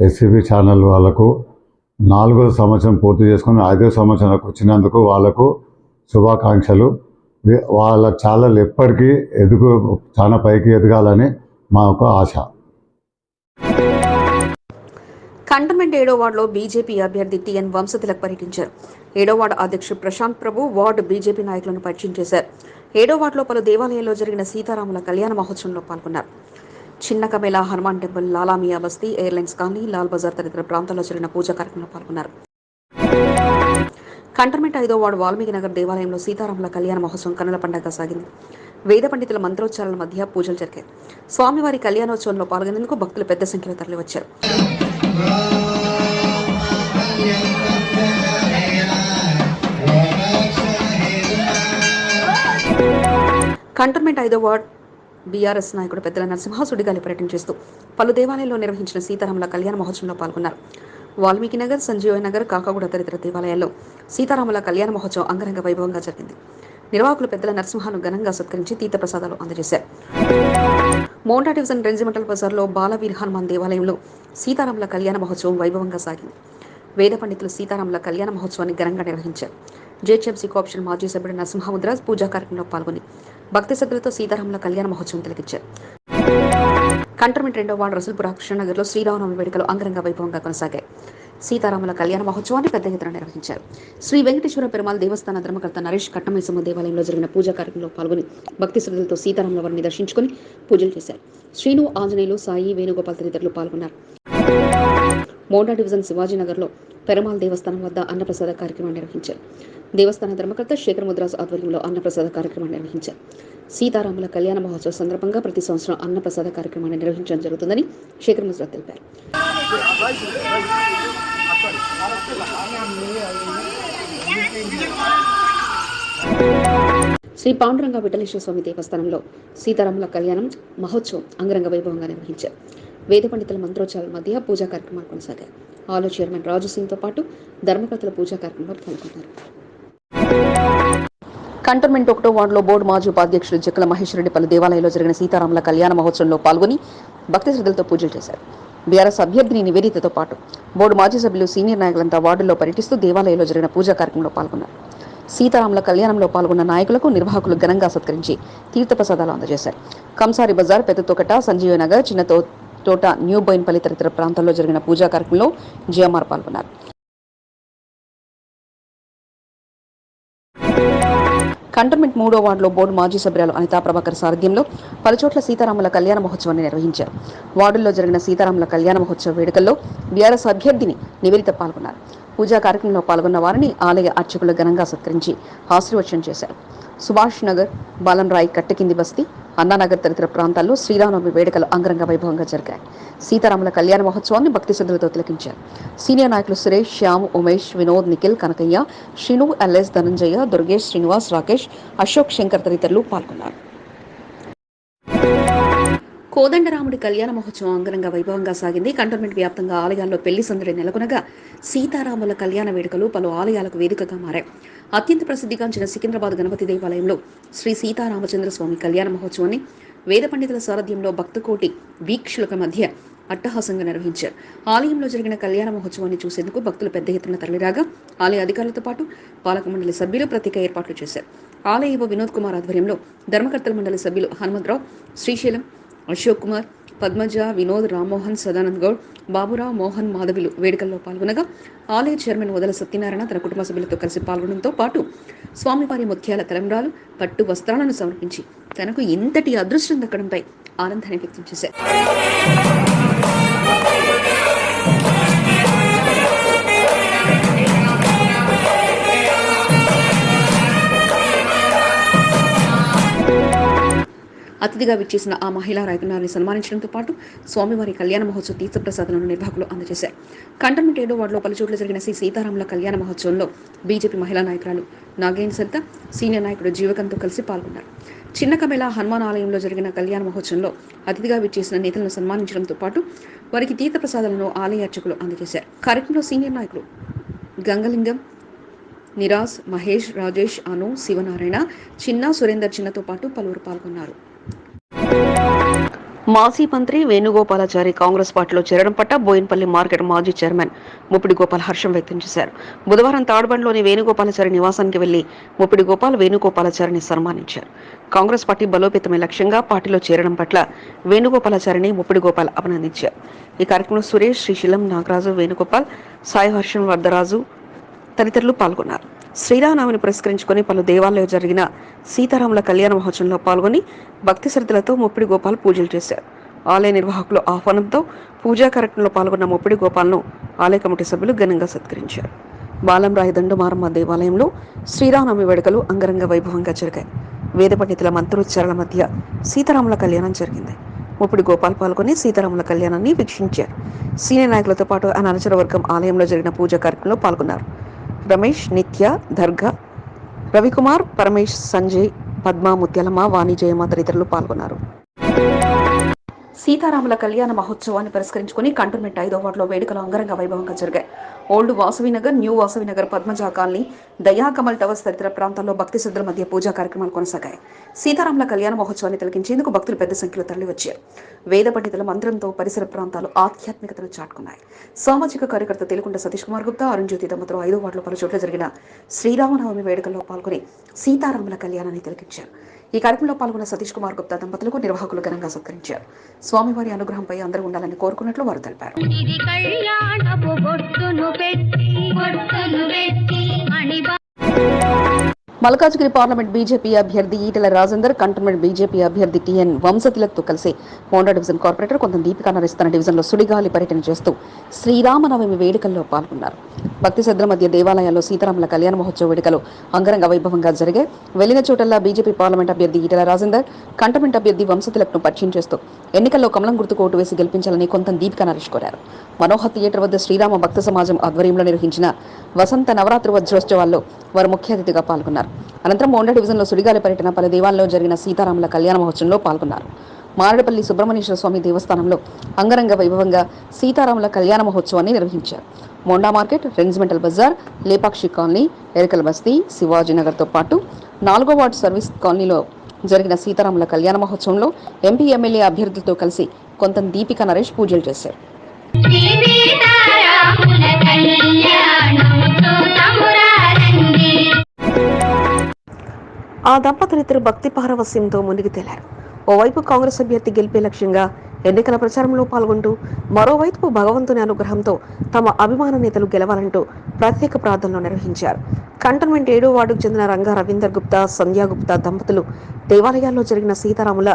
ఎస్సీబీ ఛానల్ వాళ్ళకు 4వ సంవత్సరం పూర్తి చేసుకుని 5వ సంవత్సరానికి వచ్చినందుకు వాళ్ళకు శుభాకాంక్షలు. వాళ్ళ ఛానల్ ఎప్పటికీ చాలా పైకి ఎదగాలని మా యొక్క ఆశ. కంటోన్మెంట్ 7వ వార్డులో బీజేపీ అభ్యర్థి టిఎన్ వంశతిలక్ పర్యటించారు. 7వ వార్డు అధ్యక్షుడు ప్రశాంత్ ప్రభు, వార్డు బీజేపీ నాయకులను పరిచయం చేశారు. 7వ వార్డులో పలు దేవాలయాల్లో జరిగిన సీతారాముల కళ్యాణ మహోత్సవంలో పాల్గొన్నారు. చిన్న కమేలా, హనుమాన్ టెంపుల్, లాలామియా బస్తీ, ఎయిర్లైన్స్ కాలనీ, లాల్ బజార్ తదితర ప్రాంతాల్లో జరిగిన పూజా కార్యక్రమంలో పాల్గొన్నారు. కంటోన్మెంట్ 5వ వార్డు వాల్మీకి నగర్ దేవాలయంలో సీతారాముల కళ్యాణ మహోత్సవం కన్నుల పండుగగా సాగింది. వేద పండితుల మంత్రోచ్చారాల మధ్య పూజలు జరిగాయి. స్వామివారి కళ్యాణోత్సవంలో పాల్గొనేందుకు భక్తులు పెద్ద సంఖ్యలో తరలివచ్చారు. కంటోన్మెంట్ 5వ వార్డు బీఆర్ఎస్ నాయకుడు పెద్దల నరసింహ సుడిగాలి పర్యటన చేస్తూ పలు దేవాలయాల్లో నిర్వహించిన సీతారాముల కళ్యాణ మహోత్సవంలో పాల్గొన్నారు. వాల్మీకి నగర్, సంజీవ నగర్, కాకాగూడ తదితర దేవాలయాల్లో సీతారాముల కళ్యాణ మహోత్సవం అంగరంగ వైభవంగా జరిగింది. నిర్వాహకులు పెద్దల నరసింహను ఘనంగా సత్కరించి తీర్థప్రసాదాలు అందజేశారు. మోండా డివిజన్ రెజిమెంటల్ బజార్లో బాలవీర్ హనుమాన్ దేవాలయంలో సీతారాముల కళ్యాణ మహోత్సవం వైభవంగా సాగింది. వేద పండితులు సీతారాముల కళ్యాణ మహోత్సవాన్ని ఘనంగా నిర్వహించారు. జేహెచ్ఎంసీ కోఆప్షన్ మాజీ సభ్యుడు నరసింహముద్రాజ్ పూజా కార్యక్రమంలో పాల్గొని భక్తి శ్రద్ధలతో సీతారాముల కళ్యాణ మహోత్సవం తిలకించారు. కంటోన్మెంట్ 2వ వార్డు రసూల్పుర కృష్ణనగర్లో శ్రీరామనవమి వేడుకలు అంగరంగ వైభవంగా కొనసాగాయి. సీతారాముల కళ్యాణ మహోత్సవాన్ని పెద్ద ఎత్తున నిర్వహించారు. శ్రీ వెంకటేశ్వర పెరుమాళ్ దేవస్థాన ధర్మకర్త నరేష్ కట్టమైసమ్మ దేవాలయంలో జరిగిన పూజా కార్యక్రమంలో పాల్గొని భక్తి శ్రద్ధలతో సీతారాముల వారిని దర్శించుకుని పూజలు చేశారు. శ్రీను, ఆంజనేయులు, సాయి, వేణుగోపాల్ తదితరులు పాల్గొన్నారు. మోండా డివిజన్ శివాజీనగర్లో పెరుమాళ్ దేవస్థానం వద్ద అన్నప్రసాద కార్యక్రమాన్ని నిర్వహించారు. దేవస్థాన ధర్మకర్త శేఖర్ ముద్రాస్ ఆధ్వర్యంలో అన్నప్రసాద కార్యక్రమాన్ని నిర్వహించారు. సీతారాముల కళ్యాణ మహోత్సవ సందర్భంగా ప్రతి సంవత్సరం అన్నప్రసాద కార్యక్రమాన్ని నిర్వహించడం జరుగుతుందని శేఖర్ ముద్రాస్ తెలిపారు. శ్రీ పాండురంగ విఠలేశ్వర స్వామి దేవస్థానంలో సీతారాముల కళ్యాణం మహోత్సవం అంగరంగ వైభవంగా నిర్వహించారు. వేద పండితుల మంత్రోచ్చారాల మధ్య పూజా కార్యక్రమాలు కొనసాగాయి. ఆలో చైర్మన్ రాజు సింగ్తో పాటు ధర్మకర్తల పూజా కార్యక్రమంలో పాల్గొన్నారు. కంటోన్మెంట్ 1వ వార్డులో బోర్డు మాజీ ఉపాధ్యక్షుడు జక్కల మహేష్ రెడ్డి పలు దేవాలయంలో జరిగిన సీతారాముల కళ్యాణ మహోత్సవంలో పాల్గొని భక్తి శ్రద్ధలతో పూజలు చేశారు. బీఆర్ఎస్ అభ్యర్థిని నివేదితతో పాటు బోర్డు మాజీ సభ్యులు, సీనియర్ నాయకులంతా వార్డుల్లో పర్యటిస్తూ దేవాలయంలో జరిగిన పూజా కార్యక్రమంలో పాల్గొన్నారు. సీతారాముల కళ్యాణంలో పాల్గొన్న నాయకులకు నిర్వాహకులు ఘనంగా సత్కరించి తీర్థప్రసాదాలు అందజేశారు. కంసారి బజార్, పెద్ద తోకట, సంజీవ నగర్, చిన్న తోట, న్యూ బోయిన్పల్లి తదితర ప్రాంతాల్లో జరిగిన పూజా కార్యక్రమంలో జిఎంఆర్ పాల్గొన్నారు. కంటోన్మెంట్ 3వ వార్డులో బోర్డు మాజీ సభ్యురాలు అనితా ప్రభాకర్ సారథ్యంలో పలుచోట్ల సీతారాముల కళ్యాణ మహోత్సవాన్ని నిర్వహించారు. వార్డుల్లో జరిగిన సీతారాముల కళ్యాణ మహోత్సవ వేడుకల్లో బీఆర్ఎస్ అభ్యర్థిని నివేదిత పాల్గొన్నారు. పూజా కార్యక్రమంలో పాల్గొన్న వారిని ఆలయ అర్చకులు ఘనంగా సత్కరించి ఆశీర్వచనం చేశారు. సుభాష్ నగర్, బాలంరాయ్, కట్టకింది బస్తీ, అన్నానగర్ తదితర ప్రాంతాల్లో శ్రీరామనవమి వేడుకలు అంగరంగ వైభవంగా జరిగాయి. సీతారాముల కళ్యాణ మహోత్సవాన్ని భక్తి శ్రద్ధలతో తిలకించారు. సీనియర్ నాయకులు సురేష్, శ్యామ్, ఉమేష్, వినోద్, నిఖిల్, కనకయ్య, శ్రీను, ఎల్ఎస్, ధనంజయ, దుర్గేష్, శ్రీనివాస్, రాకేష్, అశోక్, శంకర్ తదితరులు పాల్గొన్నారు. కోదండరాముడి కళ్యాణ మహోత్సవం అంగరంగ వైభవంగా సాగింది. కంటోన్మెంట్ వ్యాప్తంగా ఆలయాల్లో పెళ్లి సందడి నెలకొనగా సీతారాముల కళ్యాణ వేడుకలు పలు ఆలయాలకు వేదికగా మారాయి. అత్యంత ప్రసిద్ధిగాంచిన సికింద్రాబాద్ గణపతి దేవాలయంలో శ్రీ సీతారామచంద్ర స్వామి కళ్యాణ మహోత్సవాన్ని వేద పండితుల సారథ్యంలో భక్తకోటి వీక్షుల మధ్య అట్టహాసంగా నిర్వహించారు. ఆలయంలో జరిగిన కళ్యాణ మహోత్సవాన్ని చూసేందుకు భక్తులు పెద్ద ఎత్తున తరలిరాగా ఆలయ అధికారులతో పాటు పాలక మండలి సభ్యులు ప్రత్యేక ఏర్పాట్లు చేశారు. ఆలయ ఈవో వినోద్ కుమార్ ఆధ్వర్యంలో ధర్మకర్తల మండలి సభ్యులు హనుమంతరావు, శ్రీశైలం, అశోక్ కుమార్, పద్మజ, వినోద్, రామ్మోహన్, సదానంద్ గౌడ్, బాబురావు, మోహన్, మాధవిలు వేడుకల్లో పాల్గొనగా ఆలయ చైర్మన్ వదల సత్యనారాయణ తన కుటుంబ సభ్యులతో కలిసి పాల్గొనడంతో పాటు స్వామివారి ముత్యాల తలంబ్రాలు, పట్టు వస్త్రాలను సమర్పించి తనకు ఇంతటి అదృష్టం దక్కడంపై ఆనందాన్ని వ్యక్తం చేశారు. అతిథిగా విచ్చేసిన ఆ మహిళా రైతునారిని సన్మానించడంతో పాటు స్వామివారి కళ్యాణ మహోత్సవ తీర్థప్రసాదాలను నిర్వాహకులు అందజేశారు. కంటోన్మెంట్ 7వ వార్డులో పలుచోట్ల జరిగిన శ్రీ సీతారాముల కళ్యాణ మహోత్సవంలో బీజేపీ మహిళా నాయకురాలు నాగేన్ సరిత, సీనియర్ నాయకుడు జీవకంతో కలిసి పాల్గొన్నారు. చిన్న కమేళ హనుమాన్ ఆలయంలో జరిగిన కళ్యాణ మహోత్సవంలో అతిథిగా విచ్చేసిన నేతలను సన్మానించడంతో పాటు వారికి తీర్థప్రసాదాలను ఆలయ అర్చకులు అందజేశారు. కార్యక్రమంలో సీనియర్ నాయకులు గంగలింగం, నిరాజ్, మహేష్, రాజేష్, అను, శివనారాయణ, చిన్న, సురేందర్ చిన్నతో పాటు పలువురు పాల్గొన్నారు. మాజీ మంత్రి వేణుగోపాలాచారి కాంగ్రెస్ పార్టీలో చేరడం పట్ల బోయిన్పల్లి మార్కెట్ మాజీ చైర్మన్ ముప్పిడి గోపాల్ హర్షం వ్యక్తం చేశారు. బుధవారం తాడ్బండ్లోని వేణుగోపాలాచారి నివాసానికి వెళ్లి ముప్పిడి గోపాల్ వేణుగోపాలాచారిని సన్మానించారు. కాంగ్రెస్ పార్టీ బలోపేతమే లక్ష్యంగా పార్టీలో చేరడం పట్ల వేణుగోపాలాచారిని ముప్పిడి గోపాల్ అభినందించారు. ఈ కార్యక్రమంలో సురేష్, శ్రీశైలం, నాగరాజు, వేణుగోపాల్, సాయి హర్షం, వరదరాజు తదితరులు పాల్గొన్నారు. శ్రీరామనవమిని పురస్కరించుకుని పలు దేవాలయాల్లో జరిగిన సీతారాముల కళ్యాణ మహోత్సవంలో పాల్గొని భక్తి శ్రద్ధలతో ముప్పిడి గోపాల్ పూజలు చేశారు. ఆలయ నిర్వాహకుల ఆహ్వానంతో పూజా కార్యక్రమంలో పాల్గొన్న ముప్పిడి గోపాల్ను ఆలయ కమిటీ సభ్యులు ఘనంగా సత్కరించారు. బాలంరాయి దండుమారమ్మ దేవాలయంలో శ్రీరామనవమి వేడుకలు అంగరంగ వైభవంగా జరిగాయి. వేద పండితుల మంత్రోచ్చారాల మధ్య సీతారాముల కళ్యాణం జరిగింది. ముప్పిడి గోపాల్ పాల్గొని సీతారాముల కళ్యాణాన్ని వీక్షించారు. సీనియర్ నాయకులతో పాటు ఆయన అనుచర వర్గం ఆలయంలో జరిగిన పూజా కార్యక్రమంలో పాల్గొన్నారు. రమేష్, నిత్య, దర్గా, రవికుమార్, పరమేష్, సంజయ్, పద్మ, ముత్యాలమ్మ, వాణి, జయమ్మ తదితరులు పాల్గొన్నారు. సీతారాముల కళ్యాణ మహోత్సవాన్ని పురస్కరించుకుని కంటోన్మెంట్ 5వ వార్డులో వేడుకలు అంగరంగ వైభవంగా జరిగాయి. Old Vasavinagar, new Vasavinagar, Padmaja colony, Dayakamal towers తదితర ప్రాంతాల్లో భక్తి శ్రద్ధల మధ్య పూజా కార్యక్రమాలు కొనసాగాయి. సీతారాముల కళ్యాణ మహోత్సవాన్ని తిలకించేందుకు భక్తులు పెద్ద సంఖ్యలో తరలివచ్చారు. వేద పండితుల మంత్రంతో పరిసర ప్రాంతాలు ఆధ్యాత్మికతను చాటుకున్నాయి. సామాజిక కార్యకర్త తెలుగుండ సతీష్ కుమార్ గుప్తా, అరుణ్ జ్యోతి దంపతులు 5వ వార్డులో పలు చోట్ల జరిగిన శ్రీరామనవమి వేడుకల్లో పాల్గొని సీతారాముల కళ్యాణాన్ని తిలకించారు. ఈ కార్యక్రమంలో పాల్గొన్న సతీష్ కుమార్ గుప్తా దంపతులకు నిర్వాహకులు ఘనంగా సత్కరించారు. స్వామివారి అనుగ్రహంపై అందరూ ఉండాలని కోరుకున్నట్లు వారు తెలిపారు. మల్కాజ్గిరి పార్లమెంట్ బీజేపీ అభ్యర్థి ఈటెల రాజేందర్, కంటోన్మెంట్ బీజేపీ అభ్యర్థి టిఎన్ వంశతిలక్తో కలిసి మోండా డివిజన్ కార్పొరేటర్ కొంత దీపికా నరేష్ తన డివిజన్లో సుడిగాలి పర్యటన చేస్తూ శ్రీరామనవమి వేడుకల్లో పాల్గొన్నారు. భక్తి శ్రద్ధల మధ్య దేవాలయాల్లో సీతారాముల కళ్యాణ మహోత్సవ వేడుకలు అంగరంగ వైభవంగా జరిగాయి. వెళ్లిన చోటల్లా బీజేపీ పార్లమెంట్ అభ్యర్థి ఈటెల రాజేందర్, కంటోన్మెంట్ అభ్యర్థి వంశతిలక్ను పరిచయం చేస్తూ ఎన్నికల్లో కమలం గుర్తుకు ఓటు వేసి గెలిపించాలని కొంత దీపికా నరేష్ కోరారు. మనోహర్ థియేటర్ వద్ద శ్రీరామ భక్త సమాజం ఆధ్వర్యంలో నిర్వహించిన వసంత నవరాత్రి వజ్రోత్సవాల్లో వారు ముఖ్య అతిథిగా పాల్గొన్నారు. అనంతరం మోండా డివిజన్లో సుడిగాలి పర్యటన పలు దేవాలయాల్లో జరిగిన సీతారాముల కళ్యాణ మహోత్సవంలో పాల్గొన్నారు. మారడపల్లి సుబ్రహ్మణ్యేశ్వర స్వామి దేవస్థానంలో అంగరంగ వైభవంగా సీతారాముల కళ్యాణ మహోత్సవాన్ని నిర్వహించారు. మోండా మార్కెట్, రెన్జిమెంటల్ బజార్, లేపాక్షి కాలనీ, ఎరకల బస్తీ, శివాజీనగర్తో పాటు 4వ వార్డు సర్వీస్ కాలనీలో జరిగిన సీతారాముల కళ్యాణ మహోత్సవంలో ఎంపీ, ఎమ్మెల్యే అభ్యర్థులతో కలిసి కొంత దీపికా నరేష్ పూజలు చేశారు. ఆ దంపతులిద్దరు భక్తి పారవస్యంతో మునిగి తేలారు. ఓవైపు కాంగ్రెస్ అభ్యర్థి గెలిపే లక్ష్యంగా ఎన్నికల ప్రచారంలో పాల్గొంటూ, మరోవైపు భగవంతుని అనుగ్రహంతో తమ అభిమాన నేతలు గెలవాలంటూ ప్రత్యేక ప్రార్థనలు నిర్వహించారు. కంటోన్మెంట్ 7వ వార్డుకు చెందిన రంగా రవీందర్ గుప్తా, సంధ్యా గుప్తా దంపతులు దేవాలయాల్లో జరిగిన సీతారాముల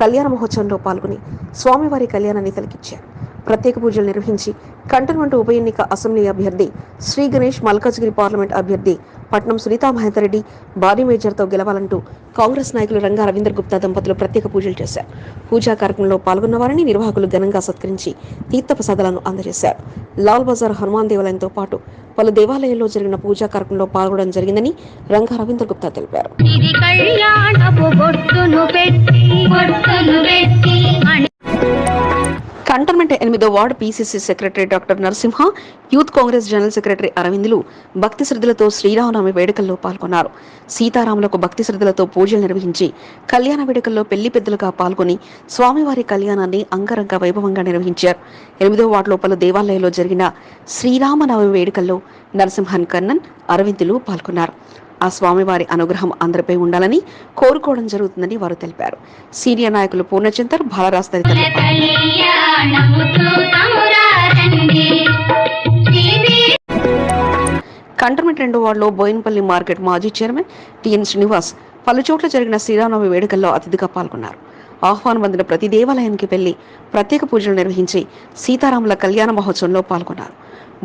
కళ్యాణ మహోత్సవంలో పాల్గొని స్వామివారి కళ్యాణాన్ని తిలకించారు. ప్రత్యేక పూజలు నిర్వహించి కంటోన్మెంట్ ఉప ఎన్నిక అసెంబ్లీ అభ్యర్థి శ్రీ గణేష్, మల్కాజ్గిరి పార్లమెంట్ అభ్యర్థి పట్నం సునీతా మహేందర్ రెడ్డి భారీ మేజర్తో గెలవాలంటూ కాంగ్రెస్ నాయకులు రంగా రవీందర్ గుప్తా దంపతులు ప్రత్యేక పూజలు చేశారు. పూజా కార్యక్రమంలో పాల్గొన్న వారిని నిర్వాహకులు ఘనంగా సత్కరించి తీర్థప్రసాదాలను అందజేశారు. లాల్ బజార్ హనుమాన్ దేవాలయంతో పాటు పలు దేవాలయాల్లో జరిగిన పూజా కార్యక్రమంలో పాల్గొనడం జరిగిందని రంగా రవీందర్ గుప్తా తెలిపారు. కంటోన్మెంట్ 8వ ward PCC secretary doctor Narasimha, youth Congress general secretary అరవిందులు భక్తి శ్రద్ధలతో శ్రీరామనవమి వేడుకల్లో పాల్గొన్నారు. సీతారాములకు భక్తి శ్రద్ధలతో పూజలు నిర్వహించి కళ్యాణ వేడుకల్లో పెళ్లి పెద్దలుగా పాల్గొని స్వామివారి కళ్యాణాన్ని అంగరంగ వైభవంగా నిర్వహించారు. 8వ వార్డులో పలు దేవాలయాల్లో జరిగిన శ్రీరామనవమి వేడుకల్లో నరసింహన్, కన్నన్, అరవిందులు పాల్గొన్నారు. ఆ స్వామివారి అనుగ్రహం అందరిపై ఉండాలని కోరుకోవడం జరుగుతుందని వారు తెలిపారు. సీనియర్ నాయకులు పూర్ణచందర్, బాలరాజ్ తదితరులు కంటోన్మెంట్ 2వ వార్డులో బోయిన్పల్లి మార్కెట్ మాజీ చైర్మన్ టిఎన్ శ్రీనివాస్ పలు చోట్ల జరిగిన శ్రీరామనవమి వేడుకల్లో అతిథిగా పాల్గొన్నారు. ఆహ్వానం అందిన ప్రతి దేవాలయానికి వెళ్లి ప్రత్యేక పూజలు నిర్వహించి సీతారాముల కళ్యాణ మహోత్సవంలో పాల్గొన్నారు.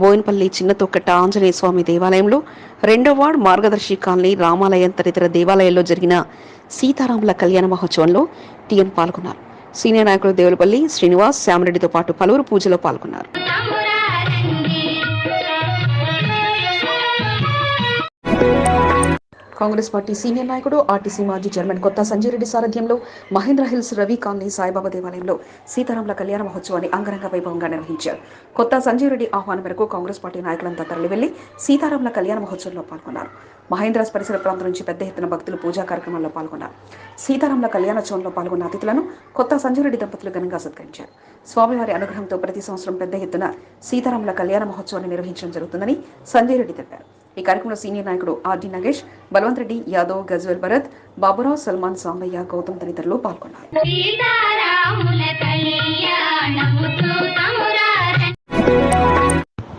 బోయిన్పల్లి చిన్న తొక్కట ఆంజనేయ స్వామి దేవాలయంలో, 2వ వార్డు మార్గదర్శి కాలనీ, రామాలయం తదితర దేవాలయాల్లో జరిగిన సీతారాముల కళ్యాణ మహోత్సవంలో టిఎన్ పాల్గొన్నారు. సీనియర్ నాయకులు దేవులపల్లి శ్రీనివాస్, శ్యామరెడ్డితో పాటు పలువురు పూజలో పాల్గొన్నారు. కాంగ్రెస్ పార్టీ సీనియర్ నాయకుడు, ఆర్టీసీ మాజీ చైర్మన్ కొత్త సంజయ్ రెడ్డి సారథ్యంలో మహేంద్ర హిల్స్ రవి కాలనీ సాయిబాబా దేవాలయంలో సీతారాముల కళ్యాణ మహోత్సవాన్ని అంగరంగ వైభవంగా నిర్వహించారు. కొత్త సంజయ్ రెడ్డి ఆహ్వానం మేరకు కాంగ్రెస్ పార్టీ నాయకులంతా తరలివెళ్లి సీతారాముల కళ్యాణ మహోత్సవంలో పాల్గొన్నారు. మహేంద్రాస్ పరిసర ప్రాంతం నుంచి పెద్ద ఎత్తున భక్తులు పూజా కార్యక్రమాల్లో పాల్గొన్నారు. సీతారాముల కళ్యాణోత్సవంలో పాల్గొన్న అతిథులను కొత్త సంజయ్ రెడ్డి దంపతులు ఘనంగా సత్కరించారు. స్వామివారి అనుగ్రహంతో ప్రతి సంవత్సరం పెద్ద ఎత్తున సీతారాముల కళ్యాణ మహోత్సవాన్ని నిర్వహించడం జరుగుతుందని సంజయ్ రెడ్డి తెలిపారు. ఈ కార్యక్రమంలో సీనియర్ నాయకుడు ఆర్డి నగేష్, బలవంత్ రెడ్డి యాదవ్, గజ్వేల్ భరత్, బాబురావు, సల్మాన్, సాంబయ్య, గౌతమ్ తదితరులు పాల్గొన్నారు.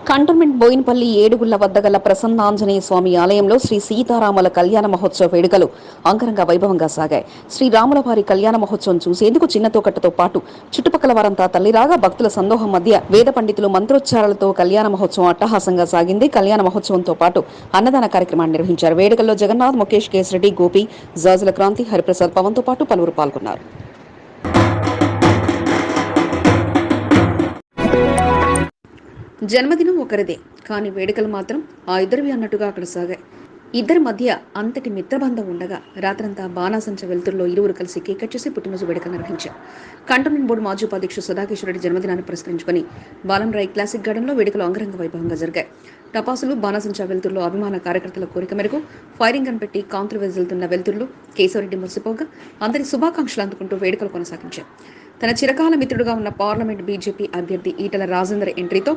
కంటోన్మెంట్ బోయిన్పల్లి ఏడుగుళ్ల వద్ద గల ప్రసన్న ఆంజనేయ స్వామి ఆలయంలో శ్రీ సీతారాముల కళ్యాణ మహోత్సవ వేడుకలు అంగరంగ వైభవంగా సాగాయి. శ్రీరాముల వారి కళ్యాణ మహోత్సవం చూసేందుకు చిన్న తోకట్టతో పాటు చుట్టుపక్కల వారంతా తల్లిరాగా భక్తుల సందోహం మధ్య వేద పండితులు మంత్రోచ్చారాలతో కళ్యాణ మహోత్సవం అట్టహాసంగా సాగింది. కళ్యాణ మహోత్సవంతో పాటు అన్నదాన కార్యక్రమాన్ని నిర్వహించారు. వేడుకల్లో జగన్నాథ్, ముఖేష్, కేశరెడ్డి, గోపి, జాజుల క్రాంతి, హరిప్రసాద్, పవన్తో పాటు పలువురు పాల్గొన్నారు. జన్మదినం ఒకరిదే, కానీ వేడుకలు మాత్రం ఆ ఇద్దరివి అన్నట్టుగా అక్కడ సాగాయి. ఇద్దరి మధ్య అంతటి మిత్రబంధం ఉండగా రాత్రంతా బాణాసంచ వెలుతురులో ఇరువురు కలిసి కేక్ కట్ చేసి పుట్టినరోజు వేడుకలు నిర్వహించారు. కంటోన్మెంట్ బోర్డు మాజీ ఉపాధ్యక్షుడు సుధాకేశ్వర రెడ్డి జన్మదినాన్ని పురస్కరించుకుని బాలంరాయ్ క్లాసిక్ గార్డెన్లో వేడుకలు అంగరంగ వైభవంగా జరిగాయి. టపాసులు, బాణాసంచ వెలుతురులో అభిమాన కార్యకర్తల కోరిక మేరకు ఫైరింగ్ గన్ పెట్టి కాంతులు వెదులుతున్న వెలుతురులో కేశవరెడ్డి మురిసిపోగా అందరి శుభాకాంక్షలు అందుకుంటూ వేడుకలు కొనసాగించారు. తన చిరకాల మిత్రుడుగా ఉన్న పార్లమెంట్ బీజేపీ అభ్యర్థి ఈటల రాజేందర్ ఎంట్రీతో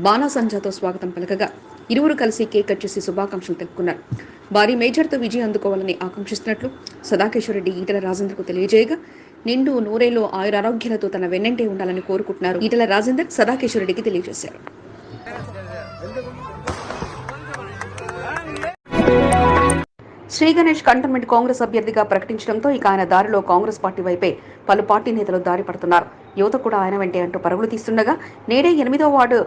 బాణాసంచాతో స్వాగతం పలకగా ఇరువురు కలిసి కేక్ కట్ చేసి శుభాకాంక్షలు తెలుపుకున్నారు. భారీ మేజర్తో విజయం అందుకోవాలని ఆకాంక్షిస్తున్నట్లు సదాకేశ్వరరెడ్డి ఈటల రాజేందర్కు తెలియజేయగా నిండు నూరేలో ఆయురారోగ్యాలతో తన వెన్నంటే ఉండాలని కోరుకుంటున్నారు ఈటల రాజేందర్ సదాకేశ్వరరెడ్డికి తెలియజేశారు. శ్రీ గణేష్ కంటోన్మెంట్ కాంగ్రెస్ అభ్యర్థిగా ప్రకటించడంతో ఇక ఆయన దారిలో కాంగ్రెస్ పార్టీ వైపే పలు పార్టీ నేతలు దారి పడుతున్నారు. యువత కూడా ఆయన వెంటే అంటూ పరుగులు తీస్తుండగా నేడే 8వ వార్డు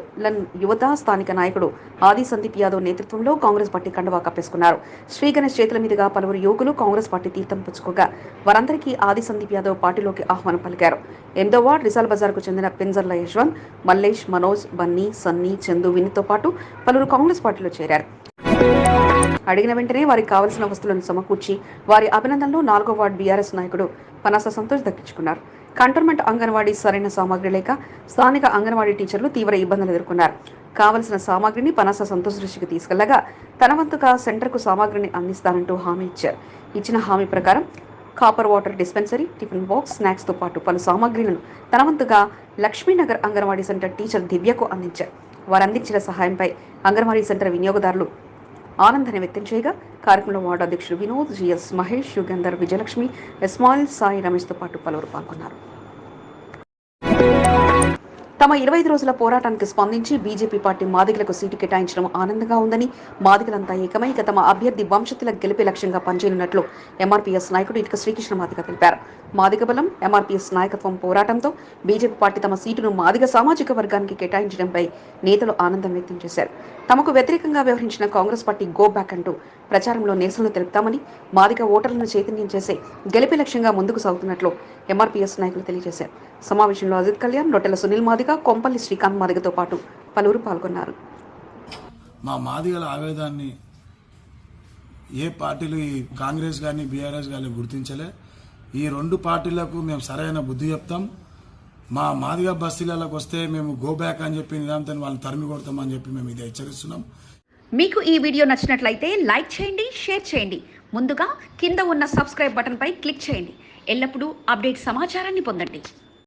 యువత స్థానిక నాయకుడు ఆది సందీప్ యాదవ్ నేతృత్వంలో కాంగ్రెస్ పార్టీ కండువా కప్పేసుకున్నారు. శ్రీ గణేష్ చేతుల మీదుగా పలువురు యువకులు కాంగ్రెస్ పార్టీ తీర్థం పుచ్చుకోగా వారందరికీ ఆది సందీప్ యాదవ్ పార్టీలోకి ఆహ్వానం పలికారు. 8వ వార్డు రిసాల్ బజార్కు చెందిన పెంజర్ల యశ్వంత్, మల్లేష్, మనోజ్, బన్నీ, సన్నీ, చందు, వినితో పాటు పలువురు కాంగ్రెస్ పార్టీలో చేరారు. అడిగిన వెంటనే వారికి కావలసిన వస్తువులను సమకూర్చి వారి అభినందనలో 4వ వార్డు బీఆర్ఎస్ నాయకుడు పనాస సంతోష్ దక్కించుకున్నారు. కంటోన్మెంట్ అంగన్వాడీ సరైన సామాగ్రి లేక స్థానిక అంగన్వాడీ టీచర్లు తీవ్ర ఇబ్బందులు ఎదుర్కొన్నారు. కావలసిన సామాగ్రిని పనాస సంతోష్ దృష్టికి తీసుకెళ్లగా తన వంతుగా సెంటర్కు సామాగ్రిని అందిస్తానంటూ హామీ ఇచ్చారు. ఇచ్చిన హామీ ప్రకారం copper water dispensary, tiffin box, స్నాక్స్తో పాటు పలు సామాగ్రిలను తన వంతుగా లక్ష్మీనగర్ అంగన్వాడీ సెంటర్ టీచర్ దివ్యకు అందించారు. వారు అందించిన సహాయంపై అంగన్వాడీ సెంటర్ వినియోగదారులు ఆనందాన్ని వ్యక్తం చేయగా కార్యక్రమంలో వార్డు అధ్యక్షుడు వినోద్, జిఎస్ మహేష్, యుగంధర్, విజయలక్ష్మి, ఇస్మాయిల్, సాయి రమేష్తో పాటు పలువురు పాల్గొన్నారు. తమ 25 రోజుల పోరాటానికి స్పందించి బీజేపీ పార్టీ మాదిగలకు సీటు కేటాయించడం ఆనందంగా ఉందని, మాదిగలంతా ఏకమై తమ అభ్యర్థి వంశతుల గెలిపే లక్ష్యంగా పనిచేయనున్నట్లు ఎంఆర్పీఎస్ నాయకుడు ఇటుక శ్రీకృష్ణ మాదిగ తెలిపారు. మాదిగ బలం, ఎంఆర్పీఎస్ నాయకత్వం పోరాటంతో బీజేపీ పార్టీ తమ సీటును మాదిగ సామాజిక వర్గానికి కేటాయించడంపై నేతలు ఆనందం వ్యక్తం చేశారు. తమకు వ్యతిరేకంగా వ్యవహరించిన కాంగ్రెస్ పార్టీ గో బ్యాక్ అంటూ ప్రచారంలో నిరసనలు తెలుపుతామని, మాదిగ ఓటర్లను చైతన్యం చేసే గెలిపే లక్ష్యంగా ముందుకు సాగుతున్నట్లు ఎంఆర్పీఎస్ నాయకులు తెలియజేశారు. సమావేశంలో అజిత్ కళ్యాణ్, రొట్టెల సునీల్ మాదిగ, కొంపల్లి శ్రీకాంత్ మాదిగతో పాటు పలువురు పాల్గొన్నారు. మా మాదిగల ఆవేదాన్ని ఏ పార్టీలు, ఈ కాంగ్రెస్ కానీ బీఆర్ఎస్ కానీ గుర్తించలే. ఈ రెండు పార్టీలకు మేము సరైన బుద్ధి చెప్తాం. మా మాదిగ బస్తీలకు వస్తే మేము గో బ్యాక్ అని చెప్పి నిదాంతం వాళ్ళని తరిమి కొడతామని చెప్పి మేము ఇది హెచ్చరిస్తున్నాం. మీకు ఈ వీడియో నచ్చినట్లయితే లైక్ చేయండి, షేర్ చేయండి. ముందుగా కింద ఉన్న సబ్స్క్రైబ్ బటన్పై క్లిక్ చేయండి. ఎల్లప్పుడూ అప్డేట్ సమాచారాన్ని పొందండి.